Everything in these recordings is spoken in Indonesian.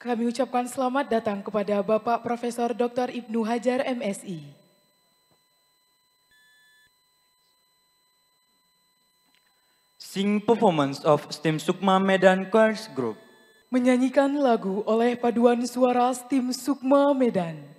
Kami ucapkan selamat datang kepada Bapak Profesor Dr. Ibnu Hajar MSI. Sing performance of STEM Sukma Medan Choirs Group. Menyanyikan lagu oleh paduan suara STIM Sukma Medan.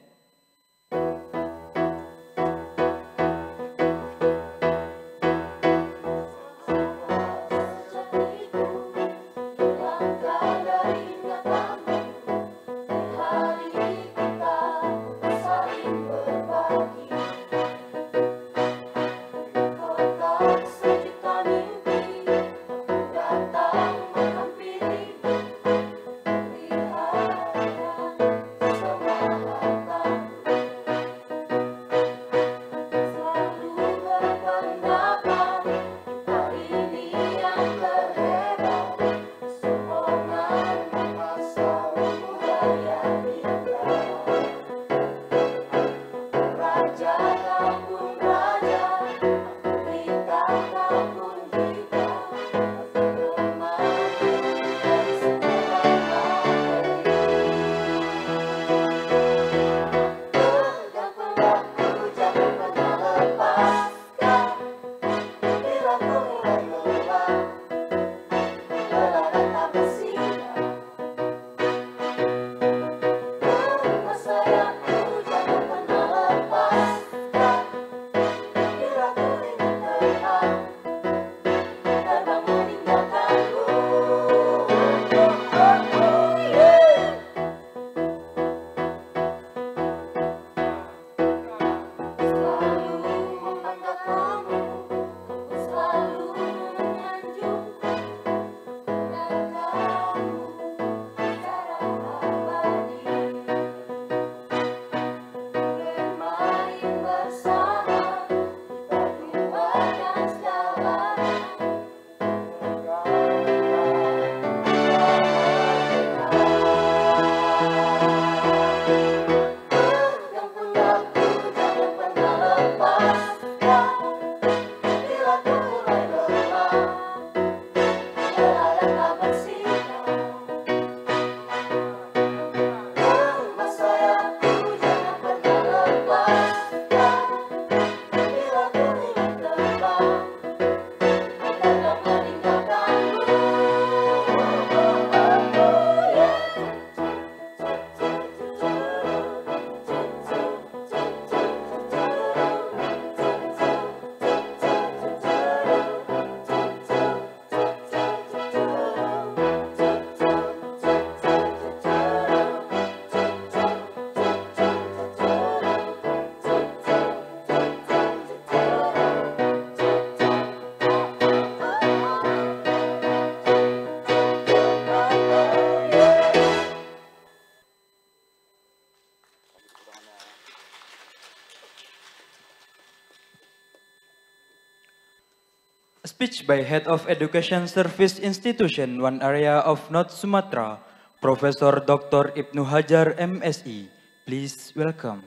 Speech by Head of Education Service Institution, one area of North Sumatra, Profesor Dr. Ibnu Hajar MSI. Please welcome.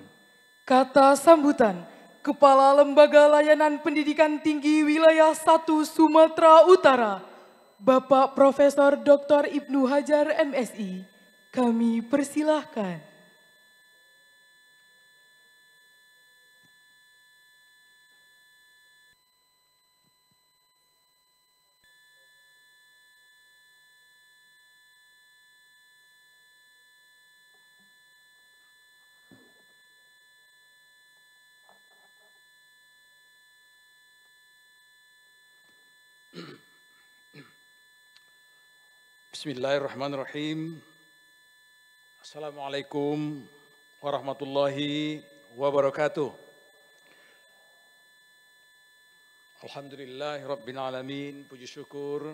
Kata sambutan, Kepala Lembaga Layanan Pendidikan Tinggi Wilayah 1 Sumatera Utara, Bapak Profesor Dr. Ibnu Hajar MSI. Kami persilahkan. Bismillahirrahmanirrahim. Assalamualaikum warahmatullahi wabarakatuh. Alhamdulillahirabbil alamin, puji syukur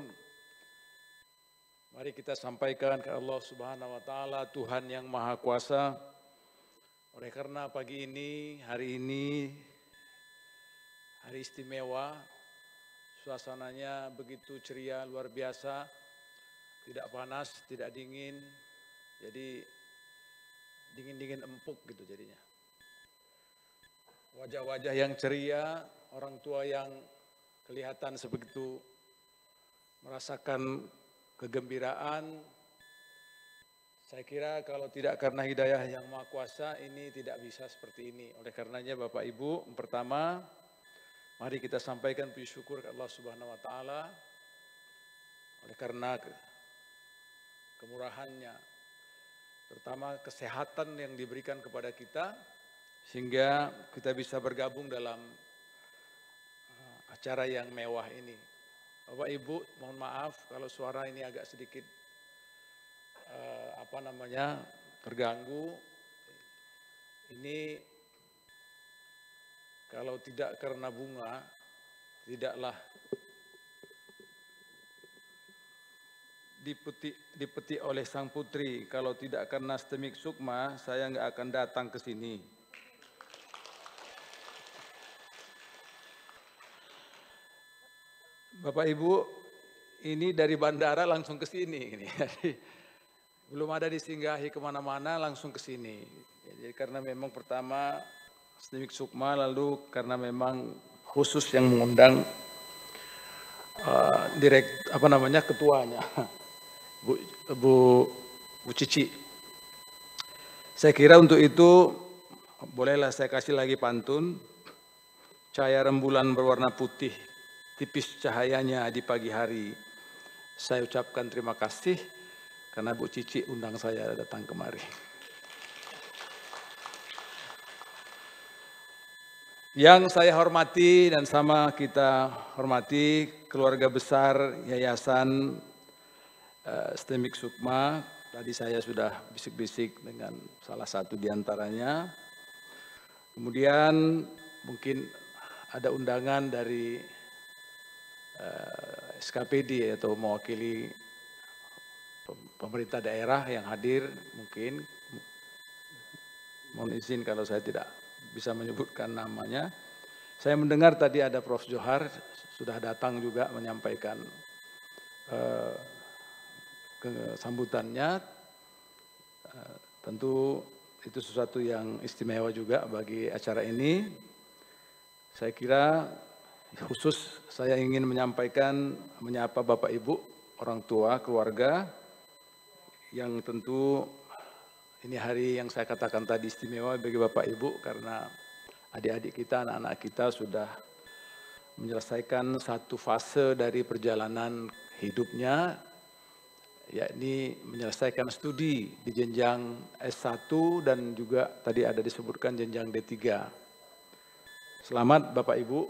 mari kita sampaikan ke Allah Subhanahu wa taala, Tuhan yang Maha Kuasa. Oleh karena pagi ini, hari ini hari istimewa, suasananya begitu ceria, luar biasa. Tidak panas, tidak dingin, jadi dingin-dingin empuk gitu jadinya. Wajah-wajah yang ceria, orang tua yang kelihatan sebegitu merasakan kegembiraan, Saya kira kalau tidak karena hidayah yang Maha Kuasa ini tidak bisa seperti ini. Oleh karenanya Bapak Ibu, pertama mari kita sampaikan puji syukur ke Allah Subhanahu wa taala oleh karena kemurahannya, terutama kesehatan yang diberikan kepada kita sehingga kita bisa bergabung dalam acara yang mewah ini. Bapak Ibu, mohon maaf kalau suara ini agak sedikit terganggu. Ini kalau tidak karena bunga, tidaklah dipetik oleh sang putri. Kalau tidak karena STEMIK Sukma, saya nggak akan datang ke sini. Bapak Ibu, ini dari bandara langsung ke sini. Belum ada disinggahi kemana-mana, langsung ke sini. Jadi karena memang pertama STEMIK Sukma, lalu karena memang khusus yang mengundang ketuanya, Bu Cici. Saya kira untuk itu bolehlah saya kasih lagi pantun. Cahaya rembulan berwarna putih, tipis cahayanya di pagi hari. Saya ucapkan terima kasih karena Bu Cici undang saya datang kemari. Yang saya hormati dan sama kita hormati keluarga besar Yayasan STEMIK Sukma. Tadi saya sudah bisik-bisik dengan salah satu di antaranya. Kemudian mungkin ada undangan dari SKPD atau mewakili pemerintah daerah yang hadir, mungkin mohon izin kalau saya tidak bisa menyebutkan namanya. Saya mendengar tadi ada Prof. Johar sudah datang juga menyampaikan sambutannya. Tentu itu sesuatu yang istimewa juga bagi acara ini. Saya kira khusus saya ingin menyampaikan, menyapa Bapak Ibu, orang tua, keluarga, yang tentu ini hari yang saya katakan tadi istimewa bagi Bapak Ibu karena adik-adik kita, anak-anak kita sudah menyelesaikan satu fase dari perjalanan hidupnya, yakni menyelesaikan studi di jenjang S1 dan juga tadi ada disebutkan jenjang D3. Selamat Bapak Ibu,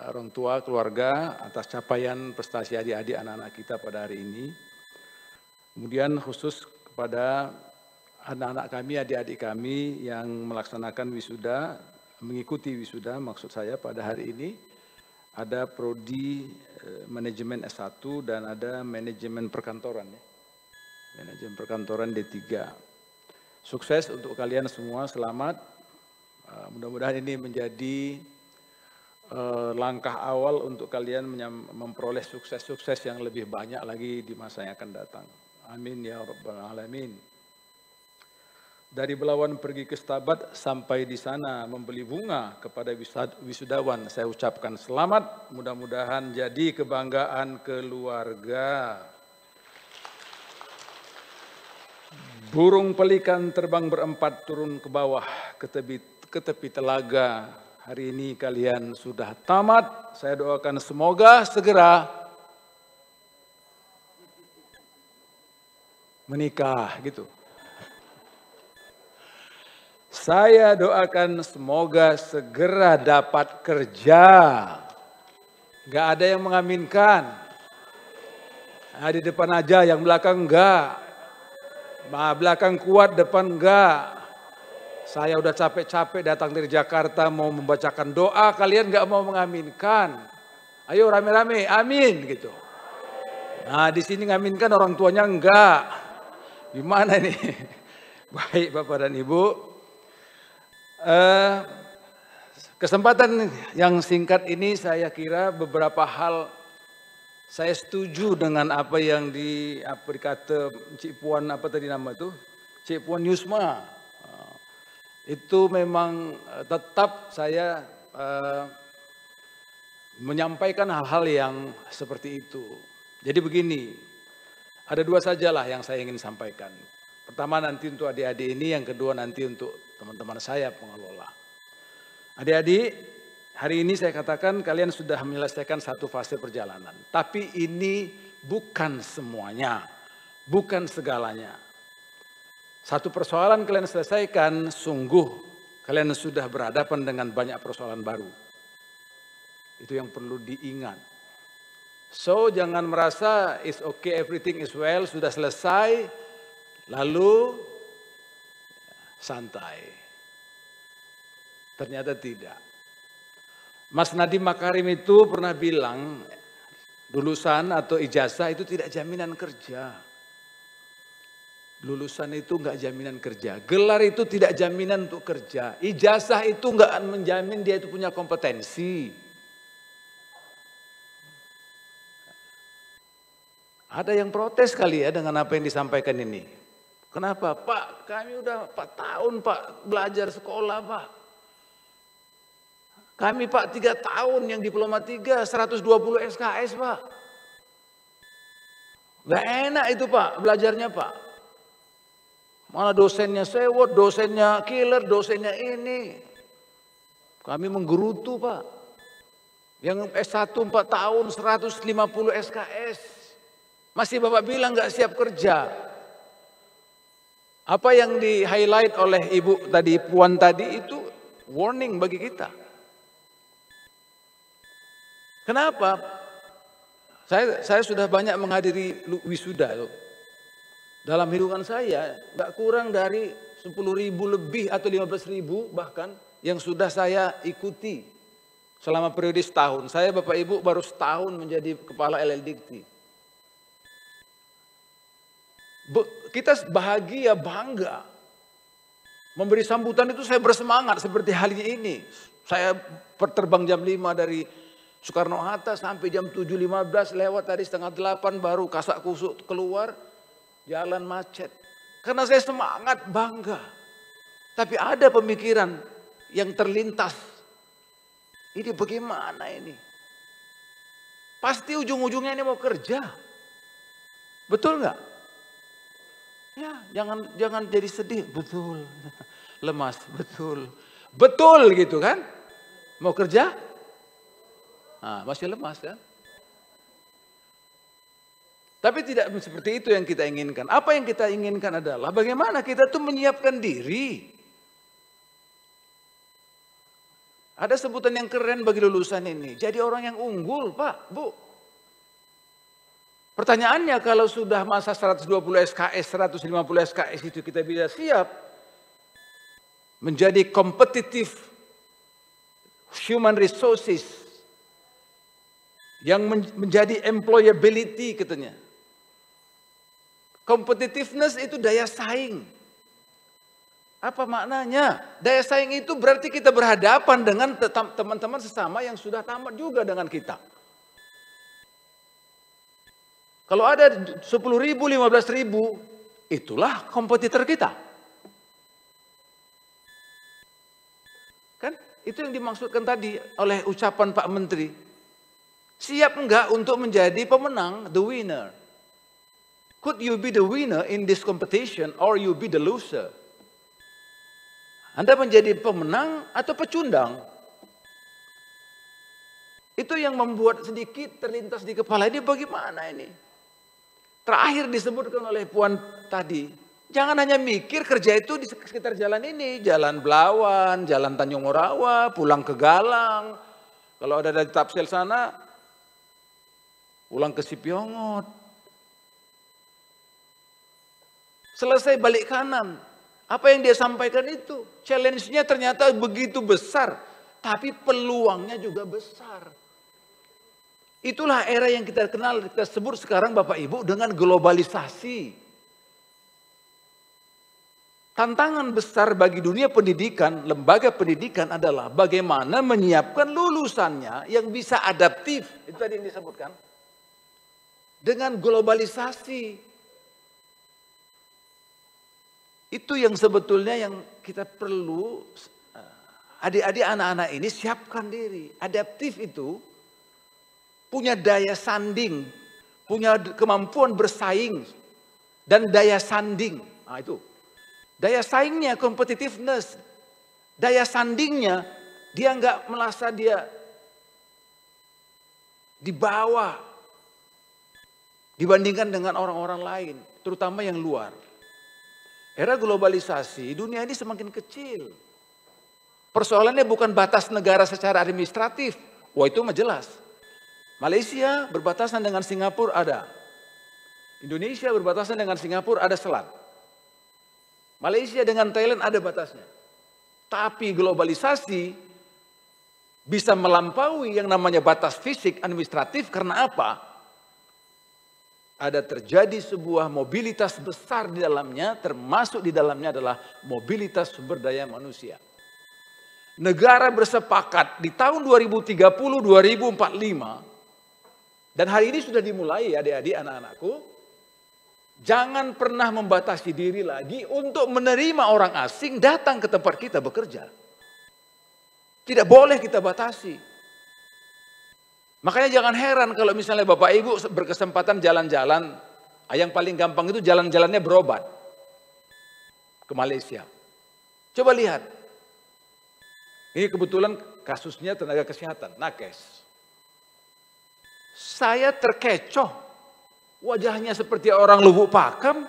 orang tua, keluarga atas capaian prestasi adik-adik anak-anak kita pada hari ini. Kemudian khusus kepada anak-anak kami, adik-adik kami yang melaksanakan wisuda, mengikuti wisuda maksud saya pada hari ini. Ada prodi manajemen S1 dan ada manajemen perkantoran. Manajemen perkantoran D3. Sukses untuk kalian semua, selamat. Mudah-mudahan ini menjadi langkah awal untuk kalian memperoleh sukses-sukses yang lebih banyak lagi di masa yang akan datang. Amin ya rabbal alamin. Dari Belawan pergi ke Stabat sampai di sana membeli bunga kepada wisudawan. Saya ucapkan selamat, mudah-mudahan jadi kebanggaan keluarga. Burung pelikan terbang berempat turun ke bawah ke tepi telaga. Hari ini kalian sudah tamat. Saya doakan semoga segera menikah gitu. Saya doakan semoga segera dapat kerja. Gak ada yang mengaminkan. Nah, di depan aja, yang belakang enggak. Belakang kuat, depan enggak. Saya udah capek-capek datang dari Jakarta mau membacakan doa, kalian enggak mau mengaminkan. Ayo rame-rame, amin gitu. Nah di sini ngaminkan orang tuanya enggak. Gimana ini? Baik Bapak dan Ibu. Kesempatan yang singkat ini saya kira beberapa hal saya setuju dengan apa yang dikata Cik Puan apa tadi nama itu? Cik Puan Yusma. Itu memang tetap saya menyampaikan hal-hal yang seperti itu. Jadi begini, ada dua sajalah yang saya ingin sampaikan. Pertama nanti untuk adik-adik ini, yang kedua nanti untuk teman-teman saya pengelola. Adik-adik, hari ini saya katakan kalian sudah menyelesaikan satu fase perjalanan. Tapi ini bukan semuanya, bukan segalanya. Satu persoalan kalian selesaikan, sungguh kalian sudah berhadapan dengan banyak persoalan baru. Itu yang perlu diingat. So jangan merasa it's okay, everything is well, sudah selesai, lalu santai. Ternyata tidak. Mas Nadiem Makarim itu pernah bilang, lulusan atau ijazah itu tidak jaminan kerja. Lulusan itu enggak jaminan kerja. Gelar itu tidak jaminan untuk kerja. Ijazah itu enggak menjamin dia itu punya kompetensi. Ada yang protes kali ya dengan apa yang disampaikan ini. Kenapa? Pak, kami udah 4 tahun Pak belajar sekolah Pak. Kami Pak 3 tahun yang diploma 3, 120 SKS Pak. Gak enak itu Pak belajarnya Pak. Mana dosennya sewot, dosennya killer, dosennya ini. Kami menggerutu Pak. Yang S1 4 tahun 150 SKS. Masih Bapak bilang gak siap kerja. Apa yang di highlight oleh Ibu tadi, Puan tadi itu warning bagi kita. Kenapa? Saya sudah banyak menghadiri wisuda. Dalam hidupan saya gak kurang dari 10.000 lebih atau 15.000 bahkan yang sudah saya ikuti selama periode setahun. Saya Bapak Ibu baru setahun menjadi kepala LLDikti. Kita bahagia, bangga. Memberi sambutan itu saya bersemangat seperti halnya ini. Saya terbang jam 5 dari Soekarno-Hatta sampai jam 7.15 lewat tadi setengah 8 baru kasak kusuk keluar. Jalan macet. Karena saya semangat, bangga. Tapi ada pemikiran yang terlintas. Ini bagaimana ini? Pasti ujung-ujungnya ini mau kerja. Betul nggak? Ya, jangan jadi sedih. Betul. Lemas, betul. Betul gitu kan? Mau kerja? Nah, masih lemas kan? Tapi tidak seperti itu yang kita inginkan. Apa yang kita inginkan adalah bagaimana kita tuh menyiapkan diri. Ada sebutan yang keren bagi lulusan ini. Jadi orang yang unggul, Pak, Bu. Pertanyaannya kalau sudah masa 120 SKS, 150 SKS itu kita bisa siap menjadi competitive human resources yang menjadi employability katanya. Competitiveness itu daya saing. Apa maknanya? Daya saing itu berarti kita berhadapan dengan teman-teman sesama yang sudah tamat juga dengan kita. Kalau ada 10.000, 15.000, itulah kompetitor kita. Kan itu yang dimaksudkan tadi oleh ucapan Pak Menteri. Siap enggak untuk menjadi pemenang, the winner? Could you be the winner in this competition or you be the loser? Anda menjadi pemenang atau pecundang? Itu yang membuat sedikit terlintas di kepala ini bagaimana ini? Terakhir disebutkan oleh Puan tadi, jangan hanya mikir kerja itu di sekitar jalan ini, jalan Belawan, jalan Tanjung Morawa, pulang ke Galang. Kalau ada dari Tapsel sana, pulang ke Sipiongot. Selesai balik kanan. Apa yang dia sampaikan itu? Challenge-nya ternyata begitu besar. Tapi peluangnya juga besar. Itulah era yang kita kenal, kita sebut sekarang Bapak Ibu dengan globalisasi. Tantangan besar bagi dunia pendidikan, lembaga pendidikan adalah bagaimana menyiapkan lulusannya yang bisa adaptif. Itu tadi yang disebutkan. Dengan globalisasi. Itu yang sebetulnya yang kita perlu, adik-adik anak-anak ini siapkan diri. Adaptif itu punya daya sanding, punya kemampuan bersaing dan daya sanding. Nah itu. Daya saingnya, competitiveness, daya sandingnya, dia nggak merasa dia di bawah dibandingkan dengan orang-orang lain, terutama yang luar. Era globalisasi, dunia ini semakin kecil. Persoalannya bukan batas negara secara administratif. Wah itu mah jelas. Malaysia berbatasan dengan Singapura ada. Indonesia berbatasan dengan Singapura ada selat. Malaysia dengan Thailand ada batasnya. Tapi globalisasi bisa melampaui yang namanya batas fisik administratif karena apa? Ada terjadi sebuah mobilitas besar di dalamnya, termasuk di dalamnya adalah mobilitas sumber daya manusia. Negara bersepakat di tahun 2030-2045, dan hari ini sudah dimulai adik-adik anak-anakku, jangan pernah membatasi diri lagi untuk menerima orang asing datang ke tempat kita bekerja. Tidak boleh kita batasi. Makanya jangan heran kalau misalnya Bapak Ibu berkesempatan jalan-jalan, yang paling gampang itu jalan-jalannya berobat ke Malaysia. Coba lihat. Ini kebetulan kasusnya tenaga kesehatan, nakes. Saya terkecoh. Wajahnya seperti orang Lubuk Pakam.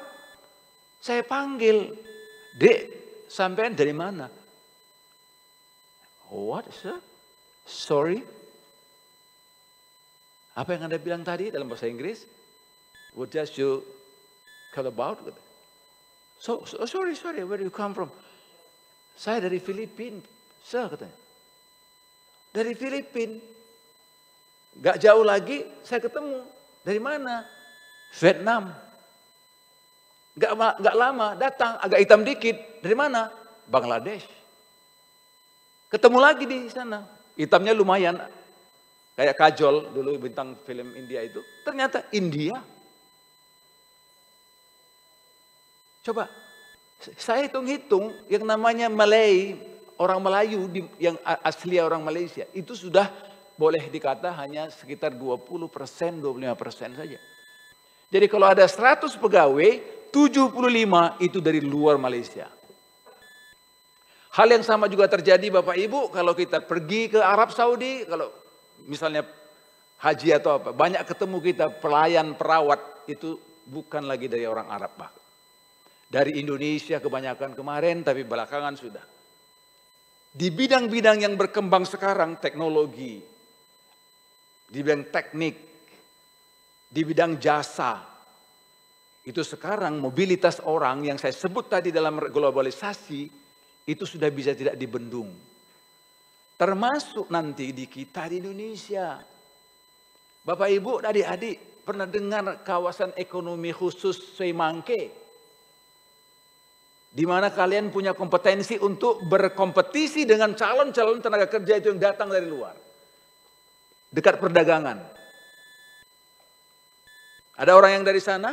Saya panggil, "Dek, sampean dari mana?" "What, sir? Sorry." Apa yang Anda bilang tadi dalam bahasa Inggris? "What does you call about?" So, sorry, where do you come from? "Saya dari Filipina, sir," katanya. "Dari Filipina." Gak jauh lagi saya ketemu. "Dari mana?" "Vietnam." Gak lama datang, agak hitam dikit. "Dari mana?" "Bangladesh." Ketemu lagi di sana. Hitamnya lumayan. Kayak Kajol dulu bintang film India itu. Ternyata India. Coba, saya hitung-hitung yang namanya Malay, orang Melayu yang asli orang Malaysia. Itu sudah boleh dikata hanya sekitar 20%, 25% saja. Jadi kalau ada 100 pegawai, 75 itu dari luar Malaysia. Hal yang sama juga terjadi Bapak Ibu kalau kita pergi ke Arab Saudi, kalau misalnya haji atau apa, banyak ketemu kita pelayan perawat itu bukan lagi dari orang Arab bahkan. Dari Indonesia kebanyakan kemarin, tapi belakangan sudah. Di bidang-bidang yang berkembang sekarang, teknologi, di bidang teknik, di bidang jasa, itu sekarang mobilitas orang yang saya sebut tadi dalam globalisasi, itu sudah bisa tidak dibendung. Termasuk nanti di kita di Indonesia. Bapak Ibu, adik-adik, pernah dengar kawasan ekonomi khusus Semangke? Di mana kalian punya kompetensi untuk berkompetisi dengan calon-calon tenaga kerja itu yang datang dari luar. Dekat perdagangan. Ada orang yang dari sana?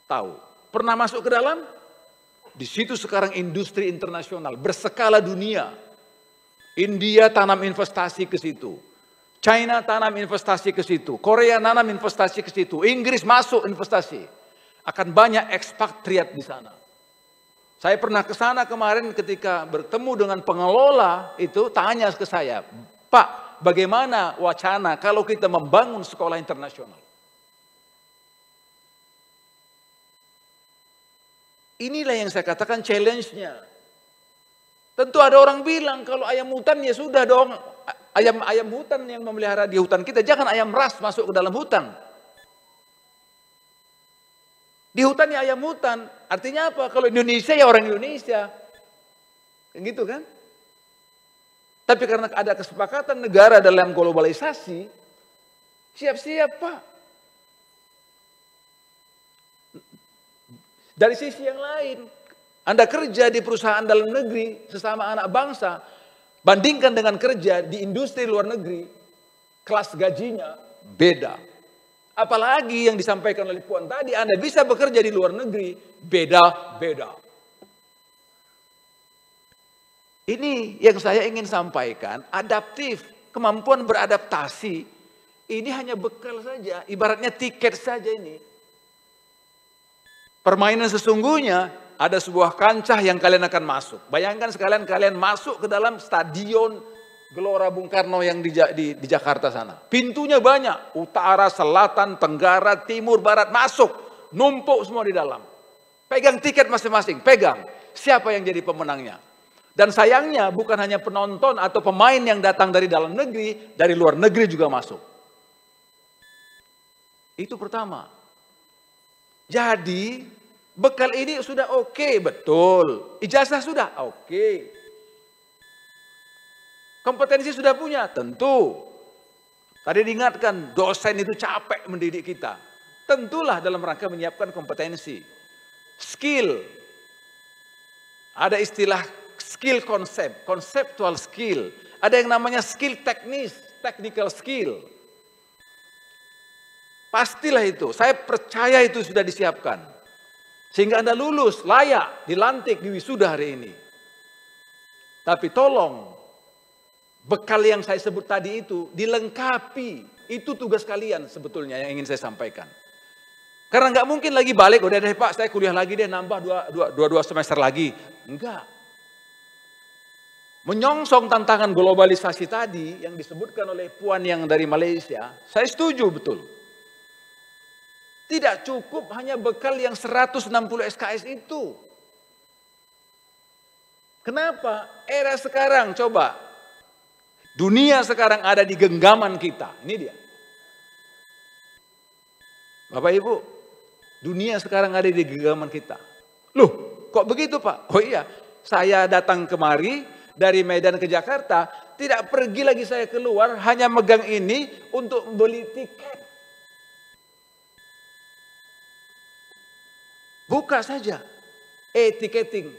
Tahu. Pernah masuk ke dalam? Di situ sekarang industri internasional berskala dunia. India tanam investasi ke situ. China tanam investasi ke situ. Korea tanam investasi ke situ. Inggris masuk investasi. Akan banyak ekspatriat di sana. Saya pernah ke sana kemarin ketika bertemu dengan pengelola itu, tanya ke saya, "Pak, bagaimana wacana kalau kita membangun sekolah internasional?" Inilah yang saya katakan challenge-nya. Tentu ada orang bilang kalau ayam hutan ya sudah dong. Ayam hutan yang memelihara di hutan kita. Jangan ayam ras masuk ke dalam hutan. Di hutan ya ayam hutan. Artinya apa? Kalau Indonesia ya orang Indonesia. Kayak gitu kan? Tapi karena ada kesepakatan negara dalam globalisasi. Siap-siap Pak. Dari sisi yang lain, Anda kerja di perusahaan dalam negeri sesama anak bangsa, bandingkan dengan kerja di industri luar negeri, kelas gajinya beda. Apalagi yang disampaikan oleh Puan tadi, Anda bisa bekerja di luar negeri, beda-beda. Ini yang saya ingin sampaikan, adaptif, kemampuan beradaptasi, ini hanya bekal saja, ibaratnya tiket saja ini. Permainan sesungguhnya ada sebuah kancah yang kalian akan masuk. Bayangkan sekalian kalian masuk ke dalam stadion Gelora Bung Karno yang di Jakarta sana. Pintunya banyak, utara, selatan, tenggara, timur, barat, masuk. Numpuk semua di dalam. Pegang tiket masing-masing, pegang. Siapa yang jadi pemenangnya? Dan sayangnya bukan hanya penonton atau pemain yang datang dari dalam negeri, dari luar negeri juga masuk. Itu pertama. Jadi bekal ini sudah oke, betul. Ijazah sudah oke. Kompetensi sudah punya, tentu. Tadi diingatkan, dosen itu capek mendidik kita. Tentulah dalam rangka menyiapkan kompetensi. Skill. Ada istilah skill konsep, conceptual skill. Ada yang namanya skill teknis, technical skill. Pastilah itu, saya percaya itu sudah disiapkan. Sehingga Anda lulus, layak, dilantik, di wisuda hari ini. Tapi tolong, bekal yang saya sebut tadi itu dilengkapi. Itu tugas kalian sebetulnya yang ingin saya sampaikan. Karena nggak mungkin lagi balik, udah deh Pak, saya kuliah lagi deh, nambah dua semester lagi. Enggak. Menyongsong tantangan globalisasi tadi yang disebutkan oleh Puan yang dari Malaysia, saya setuju betul. Tidak cukup hanya bekal yang 160 SKS itu. Kenapa? Era sekarang, coba. Dunia sekarang ada di genggaman kita. Ini dia. Bapak Ibu, dunia sekarang ada di genggaman kita. Loh, kok begitu Pak? Oh iya, saya datang kemari dari Medan ke Jakarta, tidak pergi lagi saya keluar, hanya megang ini untuk beli tiket. Buka saja, e-ticketing.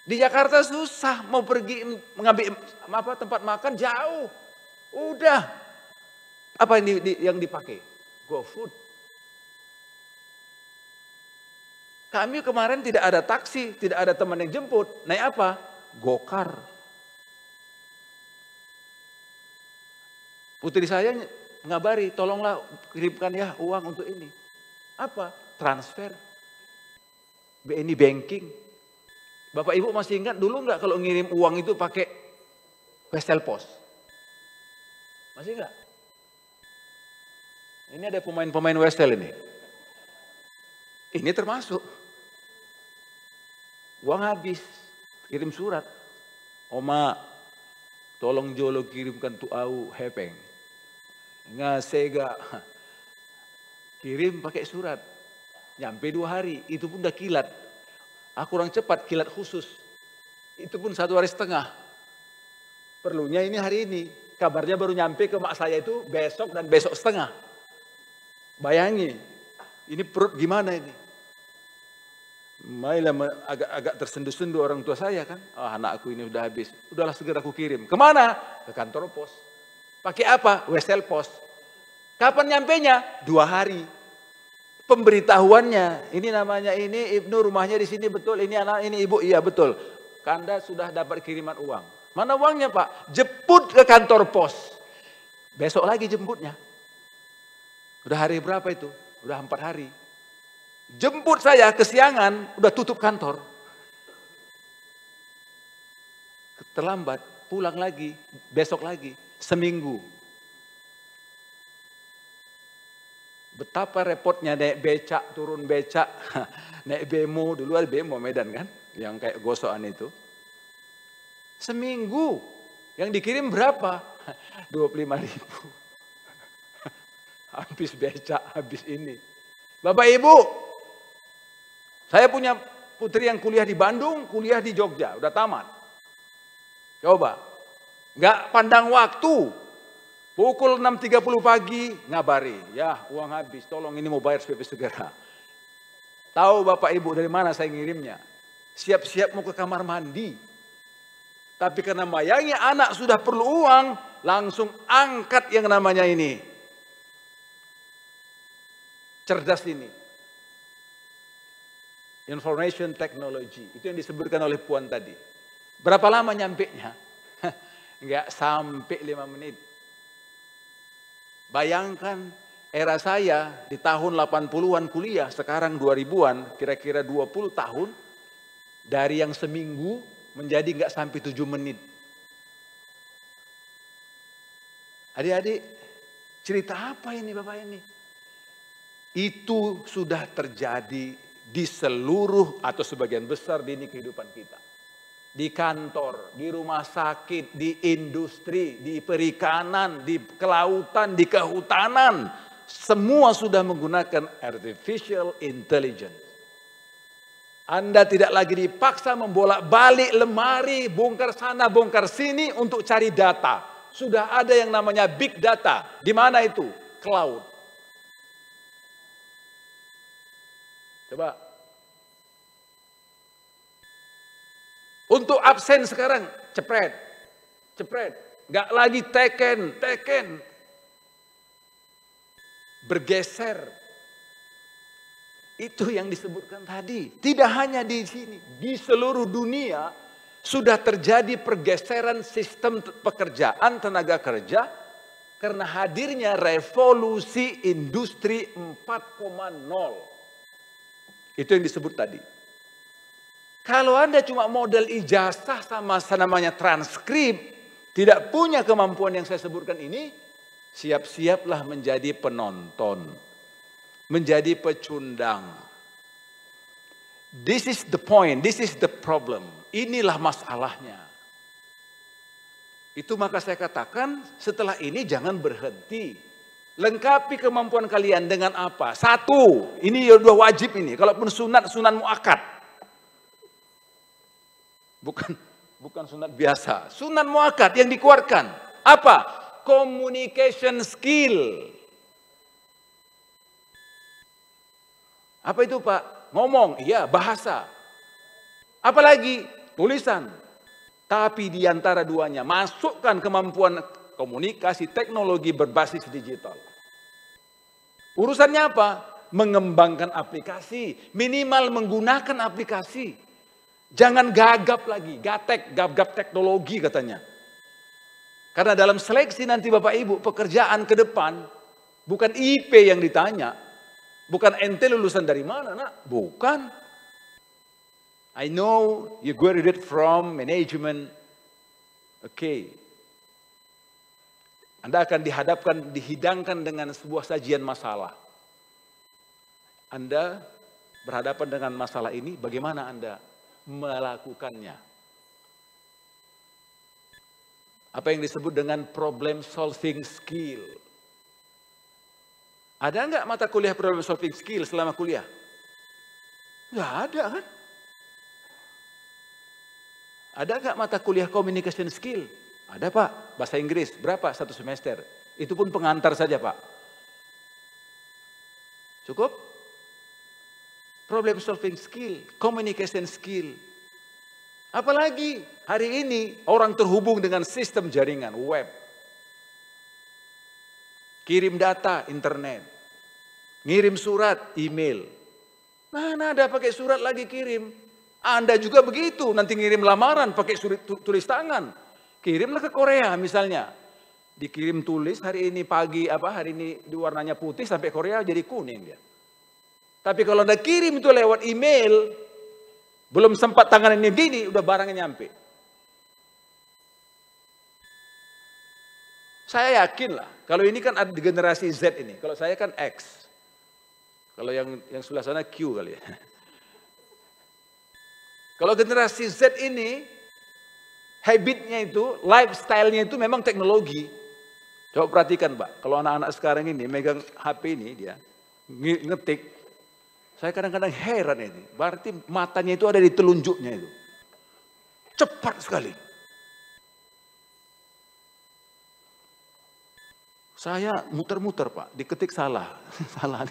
Di Jakarta susah, mau pergi mengambil tempat makan jauh. Udah, apa yang dipakai? GoFood. Kami kemarin tidak ada taksi, tidak ada teman yang jemput. Naik apa? Gokar. Putri saya ngabari, tolonglah kirimkan ya uang untuk ini. Apa? Transfer. BNI banking. Bapak Ibu masih ingat dulu nggak kalau ngirim uang itu pakai Westel Pos? Masih nggak? Ini ada pemain-pemain Westel ini. Ini termasuk. Uang habis, kirim surat. Oma, tolong Jolo kirimkan tu au hepeng. Ngasega. Kirim pakai surat. Nyampe 2 hari, itu pun udah kilat. Aku kurang cepat, kilat khusus. Itu pun 1,5 hari. Perlunya ini hari ini. Kabarnya baru nyampe ke mak saya itu besok dan besok setengah. Bayangi, ini perut gimana ini? Mailah agak tersendu-sendu orang tua saya kan. Oh, anakku ini udah habis. Udahlah segera aku kirim. Kemana? Ke kantor pos. Pakai apa? Westel Pos. Kapan nyampenya? 2 hari. Pemberitahuannya, ini namanya ini Ibnu rumahnya di sini betul, ini anak ini ibu, iya betul. Anda sudah dapat kiriman uang. Mana uangnya Pak? Jemput ke kantor pos. Besok lagi jemputnya. Udah hari berapa itu? Udah 4 hari. Jemput saya kesiangan, udah tutup kantor. Terlambat, pulang lagi, besok lagi, seminggu. Betapa repotnya naik becak, turun becak, naik bemo, dulu ada bemo Medan kan, yang kayak gosokan itu. Seminggu, yang dikirim berapa? 25.000. Habis becak, habis ini. Bapak Ibu, saya punya putri yang kuliah di Bandung, kuliah di Jogja, udah tamat. Coba, nggak pandang waktu. Pukul 6.30 pagi ngabari, ya uang habis, tolong ini mau bayar SPP segera. Tahu Bapak Ibu dari mana saya ngirimnya? Siap-siap mau ke kamar mandi. Tapi karena bayangnya anak sudah perlu uang, langsung angkat yang namanya ini. Cerdas ini. Information technology, itu yang disebutkan oleh Puan tadi. Berapa lama nyampenya? Enggak sampai 5 menit. Bayangkan Era saya di tahun 80-an kuliah, sekarang 2000-an, kira-kira 20 tahun, dari yang seminggu menjadi nggak sampai 7 menit. Adik-adik, cerita apa ini Bapak ini? Itu sudah terjadi di seluruh atau sebagian besar di kehidupan kita. Di kantor, di rumah sakit, di industri, di perikanan, di kelautan, di kehutanan. Semua sudah menggunakan artificial intelligence. Anda tidak lagi dipaksa membolak-balik lemari, bongkar sana, bongkar sini untuk cari data. Sudah ada yang namanya big data. Di mana itu? Cloud. Coba. Untuk absen sekarang, cepret. Nggak lagi teken. Bergeser. Itu yang disebutkan tadi. Tidak hanya di sini, di seluruh dunia sudah terjadi pergeseran sistem pekerjaan tenaga kerja karena hadirnya revolusi industri 4.0. Itu yang disebut tadi. Kalau Anda cuma model ijazah sama namanya transkrip, tidak punya kemampuan yang saya sebutkan ini, siap-siaplah menjadi penonton, menjadi pecundang. This is the point, this is the problem. Inilah masalahnya. Itu maka saya katakan setelah ini jangan berhenti. Lengkapi kemampuan kalian dengan apa? Satu, ini udah wajib ini. Kalaupun sunat muakkad. Bukan sunat biasa. Sunat muakkad yang dikeluarkan. Apa? Communication skill. Apa itu Pak? Ngomong, iya bahasa. Apalagi tulisan. Tapi di antara duanya masukkan kemampuan komunikasi teknologi berbasis digital. Urusannya apa? Mengembangkan aplikasi. Minimal menggunakan aplikasi. Jangan gagap lagi, gagap teknologi katanya. Karena dalam seleksi nanti Bapak Ibu, pekerjaan ke depan, bukan IP yang ditanya. Bukan ente lulusan dari mana, nak? Bukan. I know you graduated from management. Oke. Anda akan dihidangkan dengan sebuah sajian masalah. Anda berhadapan dengan masalah ini, bagaimana Anda melakukannya? Apa yang disebut dengan problem solving skill. Ada nggak mata kuliah problem solving skill selama kuliah? Nggak ada kan? Ada nggak mata kuliah communication skill? Ada Pak, bahasa Inggris. Berapa? 1 semester. Itu pun pengantar saja Pak. Cukup? Problem solving skill, communication skill. Apalagi hari ini orang terhubung dengan sistem jaringan web. Kirim data internet. Ngirim surat email. Mana ada pakai surat lagi kirim. Anda juga begitu, nanti ngirim lamaran pakai tulis tangan. Kirimlah ke Korea misalnya. Dikirim tulis hari ini pagi hari ini warnanya putih sampai Korea jadi kuning dia. Tapi kalau Anda kirim itu lewat email, belum sempat tangan ini gini, udah barangnya nyampe. Saya yakin lah, kalau ini kan ada di generasi Z ini, kalau saya kan X. Kalau yang sebelah sana Q kali ya. Kalau generasi Z ini, habitnya itu, lifestyle-nya itu memang teknologi. Coba perhatikan Pak, kalau anak-anak sekarang ini megang HP ini dia, ngetik. Saya kadang-kadang heran ini, berarti matanya itu ada di telunjuknya itu. Cepat sekali. Saya muter-muter Pak, diketik salah.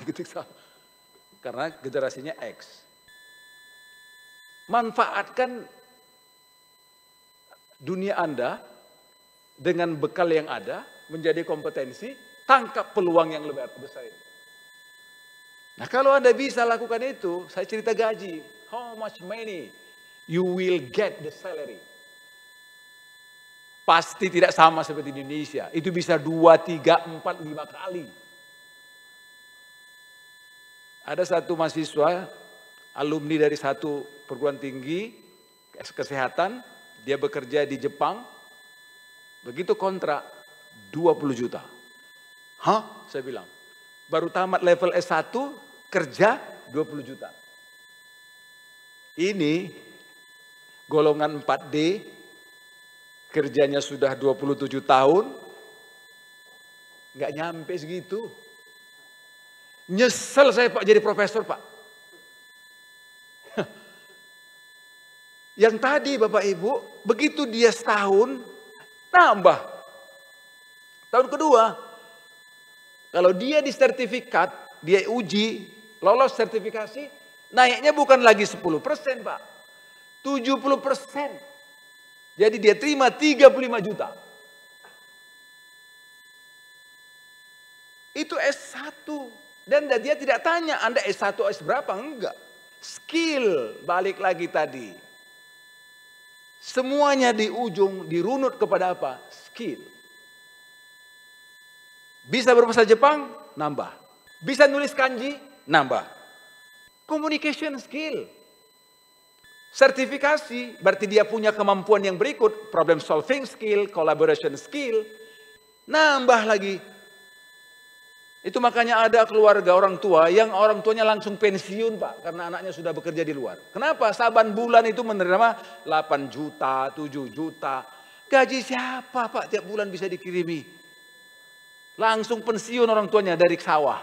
Diketik salah. Karena generasinya X. Manfaatkan dunia Anda dengan bekal yang ada, menjadi kompetensi, tangkap peluang yang lebih besar itu. Nah kalau Anda bisa lakukan itu, saya cerita gaji. How much money you will get the salary. Pasti tidak sama seperti di Indonesia. Itu bisa 2, 3, 4, 5 kali. Ada satu mahasiswa, alumni dari satu perguruan tinggi kesehatan, dia bekerja di Jepang, begitu kontrak 20 juta. Hah? Saya bilang, baru tamat level S1, kerja 20 juta. Ini golongan 4D, kerjanya sudah 27 tahun, nggak nyampe segitu. Nyesel saya Pak jadi profesor Pak. Yang tadi Bapak Ibu, begitu dia setahun, tambah. Tahun kedua, kalau dia di sertifikat, dia uji, lolos sertifikasi, naiknya bukan lagi 10% Pak. 70%. Jadi dia terima 35 juta. Itu S1. Dan dia tidak tanya, Anda S1 S berapa? Enggak. Skill, balik lagi tadi. Semuanya di ujung dirunut kepada apa? Skill. Bisa berbahasa Jepang? Nambah. Bisa nulis kanji? Nambah. Communication skill. Sertifikasi, berarti dia punya kemampuan yang berikut. Problem solving skill, collaboration skill. Nambah lagi. Itu makanya ada keluarga orang tua yang orang tuanya langsung pensiun Pak. Karena anaknya sudah bekerja di luar. Kenapa? Saban bulan itu menerima 8 juta, 7 juta. Gaji siapa Pak tiap bulan bisa dikirimi? Langsung pensiun orang tuanya dari sawah.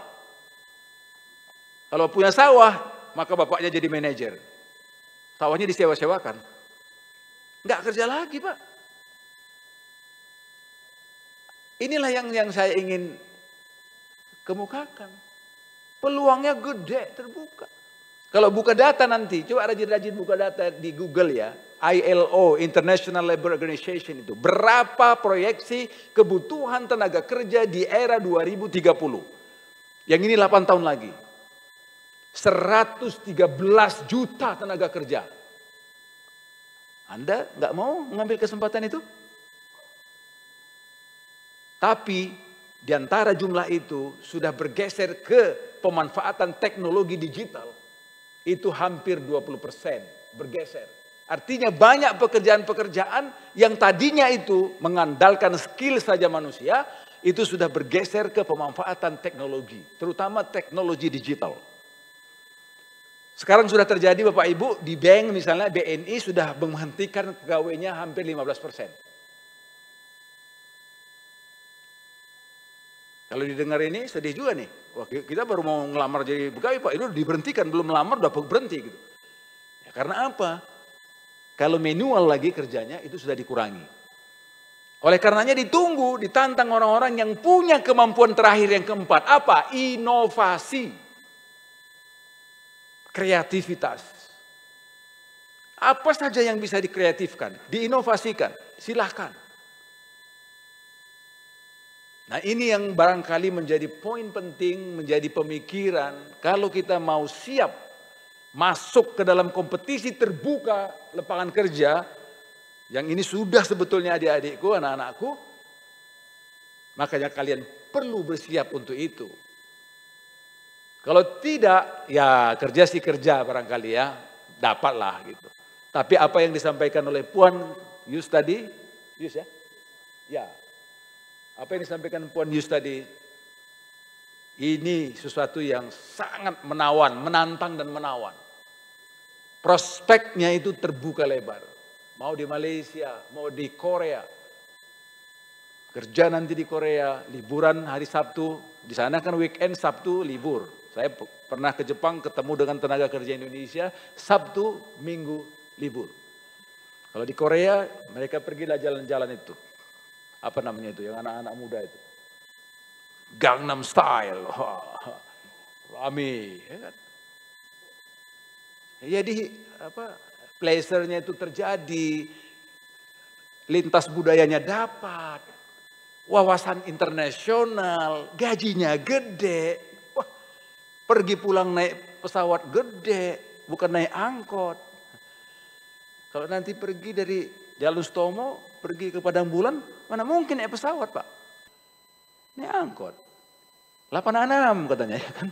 Kalau punya sawah, maka bapaknya jadi manajer. Sawahnya disewa-sewakan. Nggak kerja lagi Pak. Inilah yang saya ingin kemukakan. Peluangnya gede, terbuka. Kalau buka data nanti, coba rajin-rajin buka data di Google ya. ILO, International Labour Organization itu. Berapa proyeksi kebutuhan tenaga kerja di era 2030. Yang ini 8 tahun lagi. 113 juta tenaga kerja. Anda nggak mau mengambil kesempatan itu? Tapi di antara jumlah itu sudah bergeser ke pemanfaatan teknologi digital. Itu hampir 20% bergeser. Artinya banyak pekerjaan-pekerjaan yang tadinya itu mengandalkan skill saja manusia, itu sudah bergeser ke pemanfaatan teknologi. Terutama teknologi digital. Sekarang sudah terjadi Bapak Ibu di bank misalnya BNI sudah menghentikan pegawainya hampir 15%. Kalau didengar ini sedih juga nih. Wah, kita baru mau ngelamar jadi pegawai Pak, itu diberhentikan, belum melamar udah berhenti gitu. Ya, karena apa? Kalau manual lagi kerjanya itu sudah dikurangi. Oleh karenanya ditunggu, ditantang orang-orang yang punya kemampuan terakhir yang keempat. Apa? Inovasi. Kreativitas. Apa saja yang bisa dikreatifkan, diinovasikan, silahkan. Nah ini yang barangkali menjadi poin penting, menjadi pemikiran. Kalau kita mau siap masuk ke dalam kompetisi terbuka lapangan kerja, yang ini sudah sebetulnya adik-adikku, anak-anakku, makanya kalian perlu bersiap untuk itu. Kalau tidak, ya kerja sih kerja barangkali ya, dapatlah gitu. Tapi apa yang disampaikan oleh Puan Yus tadi, Yus ya? Ya. Apa yang disampaikan Puan Yus tadi, ini sesuatu yang sangat menawan, menantang dan menawan. Prospeknya itu terbuka lebar. Mau di Malaysia, mau di Korea. Kerja nanti di Korea, liburan hari Sabtu. Di sana kan weekend, Sabtu libur. Saya pernah ke Jepang ketemu dengan tenaga kerja Indonesia, Sabtu, Minggu libur. Kalau di Korea, mereka pergilah jalan-jalan itu. Apa namanya itu, yang anak-anak muda itu. Gangnam Style. Rame. Ya kan? Jadi pleasure-nya itu terjadi. Lintas budayanya dapat. Wawasan internasional. Gajinya gede. Wah, pergi pulang naik pesawat gede. Bukan naik angkot. Kalau nanti pergi dari Jalur Stomo, pergi ke Padang Bulan, mana mungkin naik pesawat Pak. Naik angkot. 86 katanya ya kan.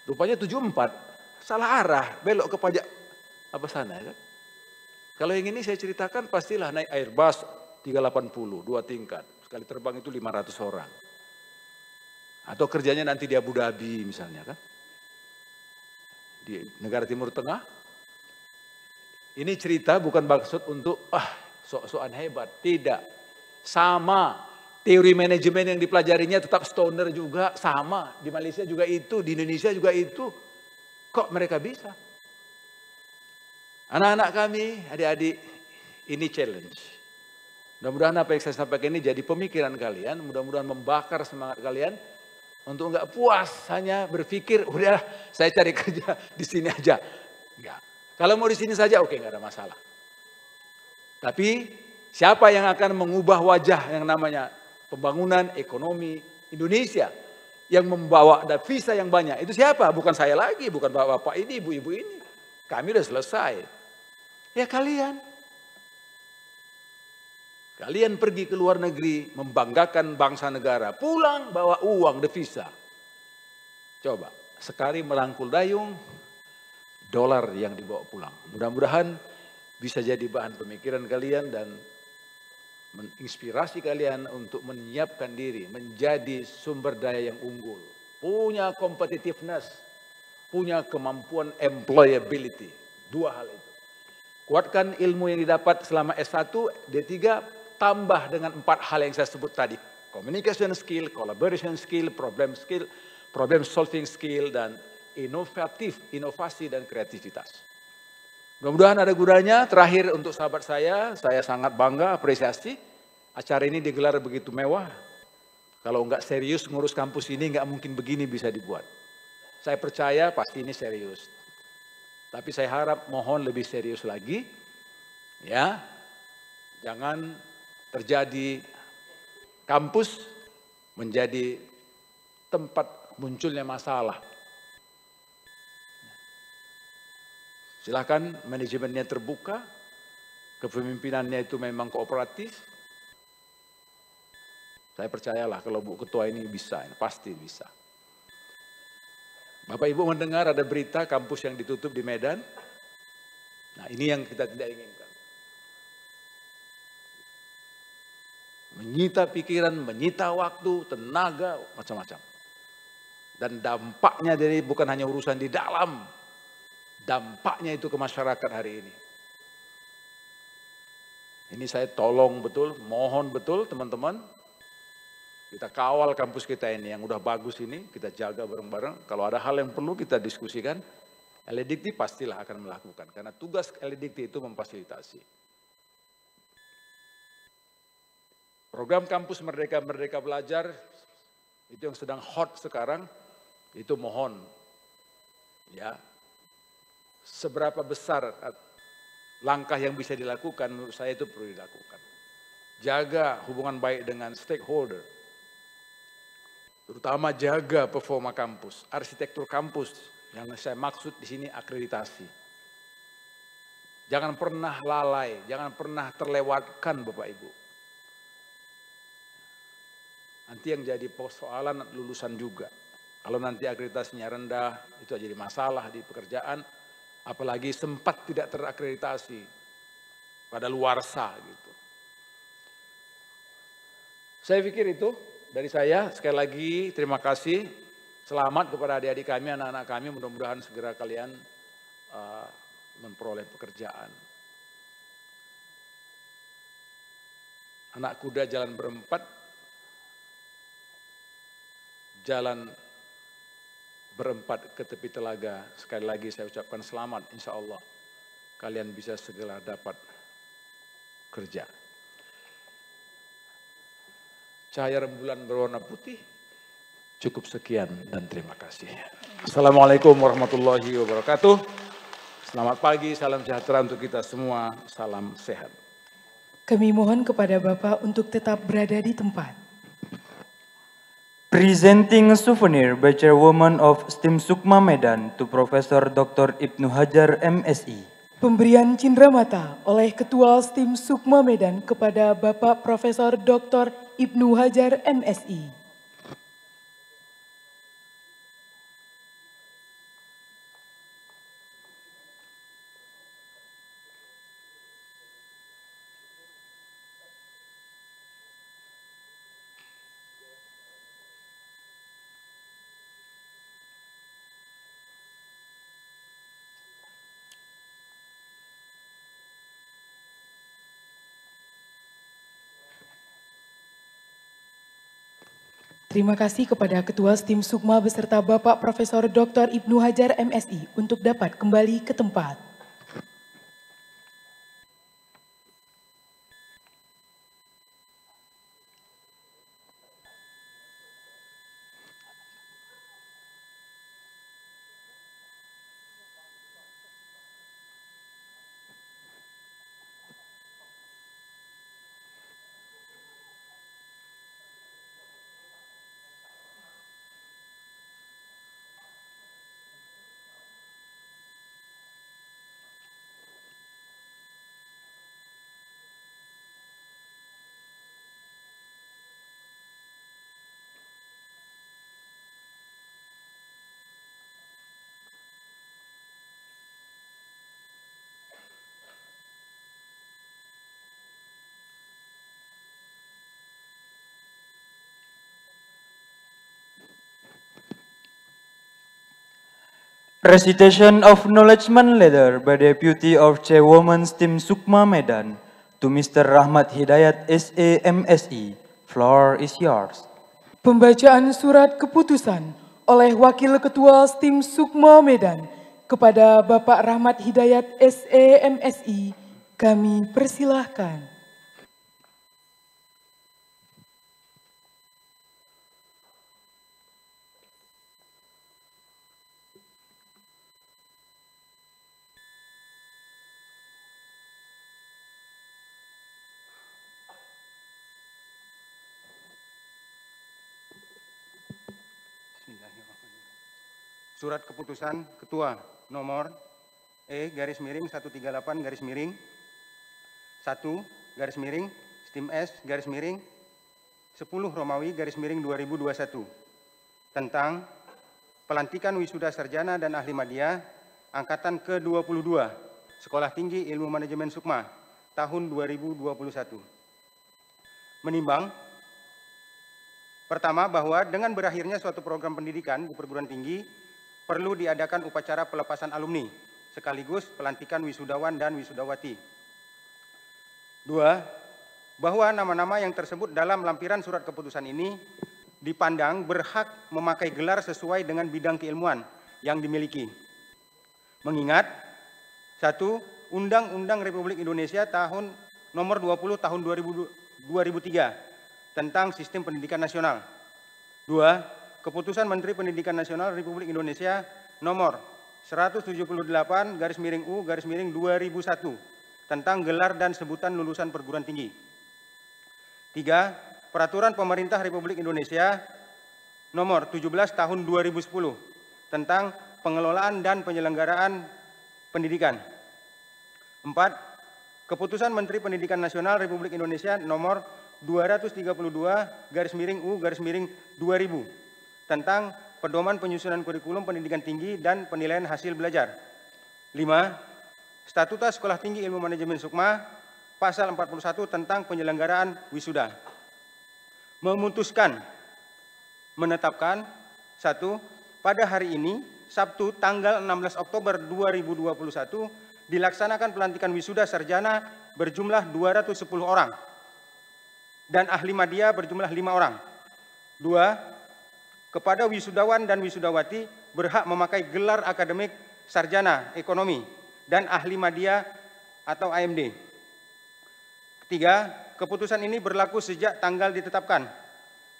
Rupanya 74, salah arah, belok ke pajak apa sana kan. Kalau yang ini saya ceritakan pastilah naik Airbus 380, 2 tingkat. Sekali terbang itu 500 orang. Atau kerjanya nanti di Abu Dhabi misalnya kan. Di negara Timur Tengah. Ini cerita bukan maksud untuk sok-sokan hebat. Tidak. Sama. Teori manajemen yang dipelajarinya tetap stoner juga. Sama. Di Malaysia juga itu. Di Indonesia juga itu. Kok mereka bisa? Anak-anak kami, adik-adik, ini challenge. Mudah-mudahan apa yang saya sampaikan ini jadi pemikiran kalian. Mudah-mudahan membakar semangat kalian. Untuk enggak puas hanya berpikir, udah saya cari kerja di sini aja. Enggak. Kalau mau di sini saja oke, enggak ada masalah. Tapi siapa yang akan mengubah wajah yang namanya pembangunan ekonomi Indonesia yang membawa devisa yang banyak? Itu siapa? Bukan saya lagi, bukan bapak-bapak ini, ibu-ibu ini. Kami udah selesai. Ya kalian. Kalian pergi ke luar negeri, membanggakan bangsa negara, pulang bawa uang devisa. Coba, sekali melangkul dayung, dolar yang dibawa pulang. Mudah-mudahan bisa jadi bahan pemikiran kalian dan menginspirasi kalian untuk menyiapkan diri, menjadi sumber daya yang unggul. Punya competitiveness, punya kemampuan employability. 2 hal itu. Kuatkan ilmu yang didapat selama S1, D3, tambah dengan 4 hal yang saya sebut tadi. Communication skill, collaboration skill, problem solving skill, dan inovasi dan kreativitas. Mudah-mudahan ada gunanya. Terakhir untuk sahabat saya sangat bangga, apresiasi. Acara ini digelar begitu mewah. Kalau enggak serius ngurus kampus ini, enggak mungkin begini bisa dibuat. Saya percaya pasti ini serius. Tapi saya harap mohon lebih serius lagi. Ya, jangan terjadi kampus menjadi tempat munculnya masalah. Silakan manajemennya terbuka, kepemimpinannya itu memang kooperatif. Saya percayalah kalau Bu Ketua ini bisa, pasti bisa. Bapak Ibu mendengar ada berita kampus yang ditutup di Medan. Nah ini yang kita tidak inginkan. Menyita pikiran, menyita waktu, tenaga, macam-macam. Dan dampaknya dari bukan hanya urusan di dalam, dampaknya itu ke masyarakat hari ini. Ini saya tolong betul, mohon betul teman-teman. Kita kawal kampus kita ini yang udah bagus ini, kita jaga bareng-bareng. Kalau ada hal yang perlu kita diskusikan, LDIKT pastilah akan melakukan. Karena tugas LDIKT itu memfasilitasi. Program kampus Merdeka Belajar, itu yang sedang hot sekarang, itu mohon. Ya, seberapa besar langkah yang bisa dilakukan, menurut saya itu perlu dilakukan. Jaga hubungan baik dengan stakeholder. Terutama jaga performa kampus, arsitektur kampus. Yang saya maksud di sini akreditasi. Jangan pernah lalai, jangan pernah terlewatkan Bapak Ibu. Nanti yang jadi persoalan lulusan juga. Kalau nanti akreditasinya rendah, itu jadi masalah di pekerjaan. Apalagi sempat tidak terakreditasi pada luarsa gitu. Saya pikir itu dari saya. Sekali lagi terima kasih. Selamat kepada adik-adik kami, anak-anak kami. Mudah-mudahan segera kalian memperoleh pekerjaan. Anak kuda jalan berempat. Jalan berempat ke tepi telaga. Sekali lagi saya ucapkan selamat, insya Allah kalian bisa segera dapat kerja. Cahaya rembulan berwarna putih. Cukup sekian dan terima kasih. Assalamualaikum warahmatullahi wabarakatuh. Selamat pagi, salam sejahtera untuk kita semua, salam sehat. Kami mohon kepada Bapak untuk tetap berada di tempat. Presenting a souvenir by Chairwoman of STIM Sukma Medan to Profesor Dr. Ibnu Hajar MSI. Pemberian Cindramata oleh Ketua STIM Sukma Medan kepada Bapak Profesor Dr. Ibnu Hajar MSI. Terima kasih kepada Ketua STIM Sukma beserta Bapak Profesor Dr. Ibnu Hajar MSI untuk dapat kembali ke tempat. Recitation of Acknowledgement Letter by Deputy of Chairwoman STIM Sukma Medan to Mr. Rahmat Hidayat SA MSI. Floor is yours. Pembacaan surat keputusan oleh Wakil Ketua STIM Sukma Medan kepada Bapak Rahmat Hidayat SA MSI, kami persilahkan. Surat keputusan Ketua nomor E/138 garis miring 1 garis miring STIM S garis miring 10 Romawi garis miring 2021 tentang pelantikan wisuda sarjana dan ahli media angkatan ke-22 Sekolah Tinggi Ilmu Manajemen Sukma tahun 2021. Menimbang pertama bahwa dengan berakhirnya suatu program pendidikan di perguruan tinggi perlu diadakan upacara pelepasan alumni, sekaligus pelantikan wisudawan dan wisudawati. 2. Bahwa nama-nama yang tersebut dalam lampiran surat keputusan ini dipandang berhak memakai gelar sesuai dengan bidang keilmuan yang dimiliki. Mengingat 1. Undang-Undang Republik Indonesia tahun nomor 20 tahun 2003 tentang Sistem Pendidikan Nasional. 2. Keputusan Menteri Pendidikan Nasional Republik Indonesia nomor 178 garis miring U garis miring 2001 tentang gelar dan sebutan lulusan perguruan tinggi. 3. Peraturan Pemerintah Republik Indonesia nomor 17 tahun 2010 tentang pengelolaan dan penyelenggaraan pendidikan. 4. Keputusan Menteri Pendidikan Nasional Republik Indonesia nomor 232 garis miring U garis miring 2000 tentang pedoman penyusunan kurikulum pendidikan tinggi dan penilaian hasil belajar. 5. Statuta Sekolah Tinggi Ilmu Manajemen Sukma, pasal 41 tentang penyelenggaraan wisuda. Memutuskan, menetapkan, 1. Pada hari ini, Sabtu tanggal 16 Oktober 2021, dilaksanakan pelantikan wisuda sarjana berjumlah 210 orang dan ahli media berjumlah 5 orang. 2. Kepada wisudawan dan wisudawati berhak memakai gelar akademik sarjana ekonomi dan ahli media atau AMD. 3. Keputusan ini berlaku sejak tanggal ditetapkan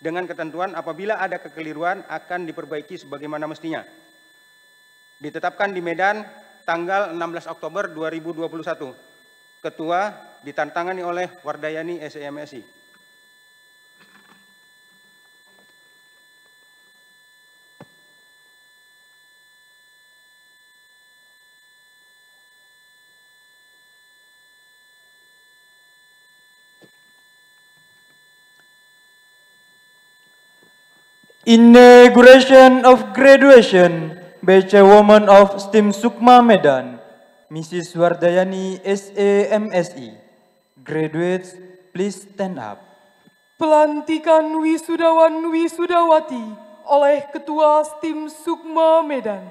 dengan ketentuan apabila ada kekeliruan akan diperbaiki sebagaimana mestinya. Ditetapkan di Medan tanggal 16 Oktober 2021. Ketua ditantangani oleh Wardayani SMSI. Inauguration of graduation by Chairwoman of STIM Sukma Medan, Mrs. Wardayani SA MSI. Graduates, please stand up. Pelantikan wisudawan wisudawati oleh Ketua STIM Sukma Medan,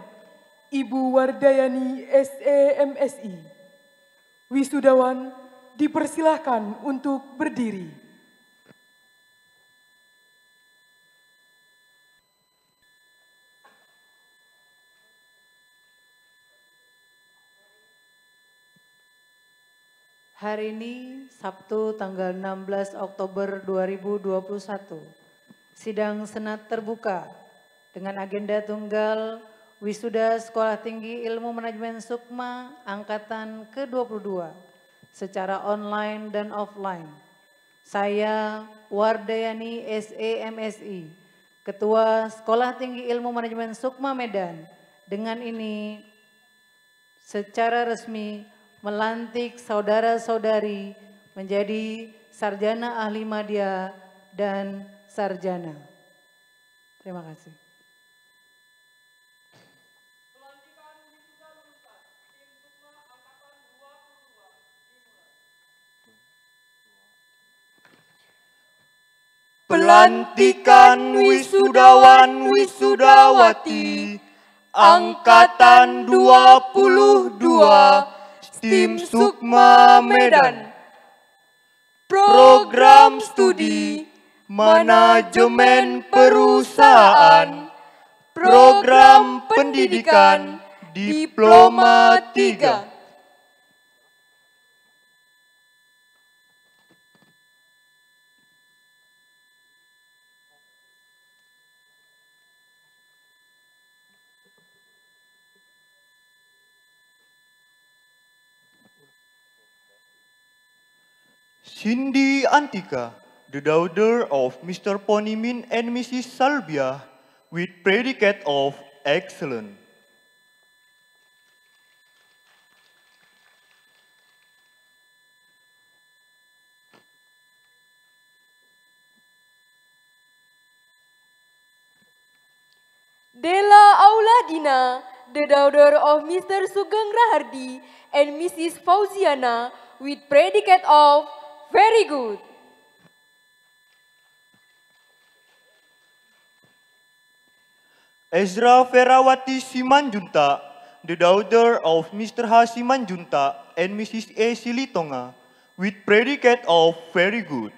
Ibu Wardayani SA MSI. Wisudawan dipersilahkan untuk berdiri. Hari ini Sabtu tanggal 16 Oktober 2021, sidang Senat terbuka dengan agenda tunggal Wisuda Sekolah Tinggi Ilmu Manajemen Sukma Angkatan ke-22 secara online dan offline. Saya Wardayani SEMSI, Ketua Sekolah Tinggi Ilmu Manajemen Sukma Medan, dengan ini secara resmi melantik saudara-saudari menjadi sarjana ahli madya dan sarjana. Terima kasih. Pelantikan wisudawan wisudawati Angkatan 22 STIM Sukma Medan. Program studi Manajemen Perusahaan, Program Pendidikan Diploma 3. Cindy Antika, the daughter of Mr. Ponimin and Mrs. Salbia, with predicate of excellent. Della Auladina, the daughter of Mr. Sugeng Rahardi and Mrs. Fauziana, with predicate of very good. Ezra Ferawati Simanjunta, the daughter of Mr. H. Simanjunta and Mrs. A. Silitonga, with predicate of very good.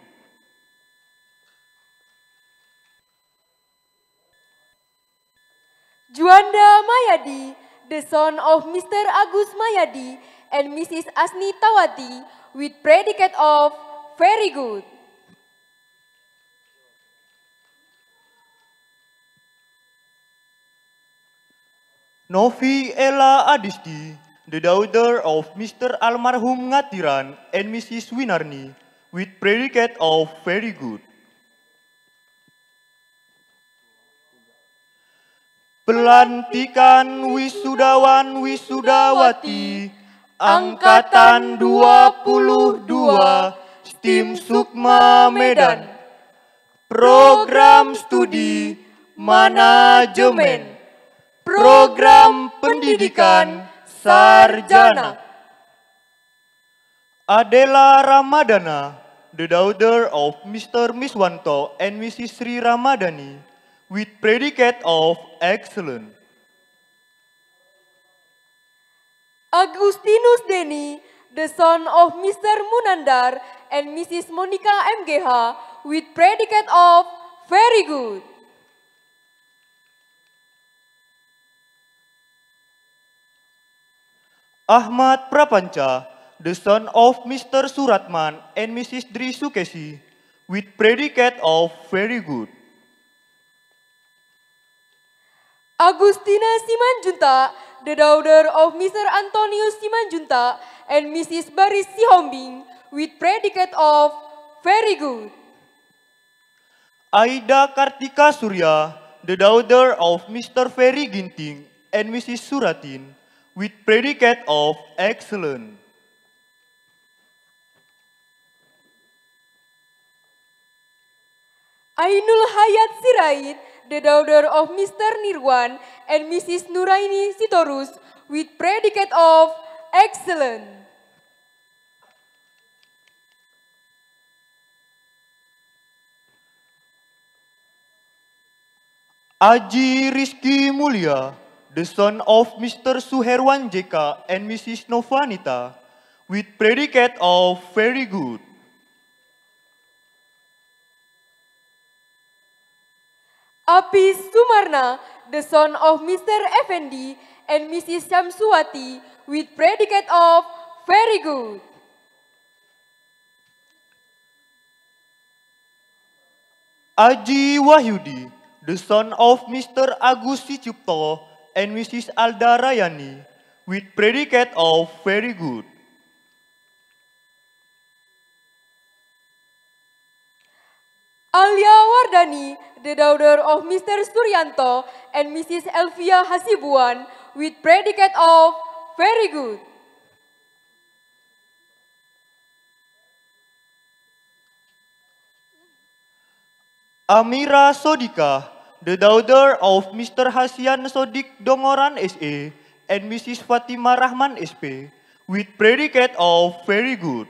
Juanda Mayadi, the son of Mr. Agus Mayadi and Mrs. Asni Tawati, with predicate of very good. Novi Ella Adisti, the daughter of Mr. Almarhum Ngatiran and Mrs. Winarni, with predicate of very good. Pelantikan wisudawan wisudawati Angkatan 22 STIM Sukma Medan. Program studi Manajemen, Program Pendidikan Sarjana. Adela Ramadana, the daughter of Mr. Miswanto and Mrs. Sri Ramadani, with predicate of excellent. Agustinus Deni, the son of Mr. Munandar and Mrs. Monica MGH, with predicate of very good. Ahmad Prapanca, the son of Mr. Suratman and Mrs. Dri Sukesi, with predicate of very good. Agustina Simanjunta, the daughter of Mr. Antonius Simanjunta and Mrs. Baris Sihombing, with predicate of very good. Aida Kartika Surya, the daughter of Mr. Ferry Ginting and Mrs. Suratin, with predicate of excellent. Ainul Hayat Sirait, the daughter of Mr. Nirwan and Mrs. Nuraini Sitorus, with predicate of excellent. Aji Rizky Mulia, the son of Mr. Suherwan JK and Mrs. Novanita, with predicate of very good. Apis Sumarna, the son of Mr. Effendi and Mrs. Syamsuwati, with predicate of very good. Aji Wahyudi, the son of Mr. Agus Sicipto and Mrs. Alda Rayani, with predicate of very good. Alia Wardani, the daughter of Mr. Suryanto and Mrs. Elvia Hasibuan, with predicate of very good. Amira Sodika, the daughter of Mr. Hasian Sodik Dongoran SE and Mrs. Fatima Rahman SP, with predicate of very good.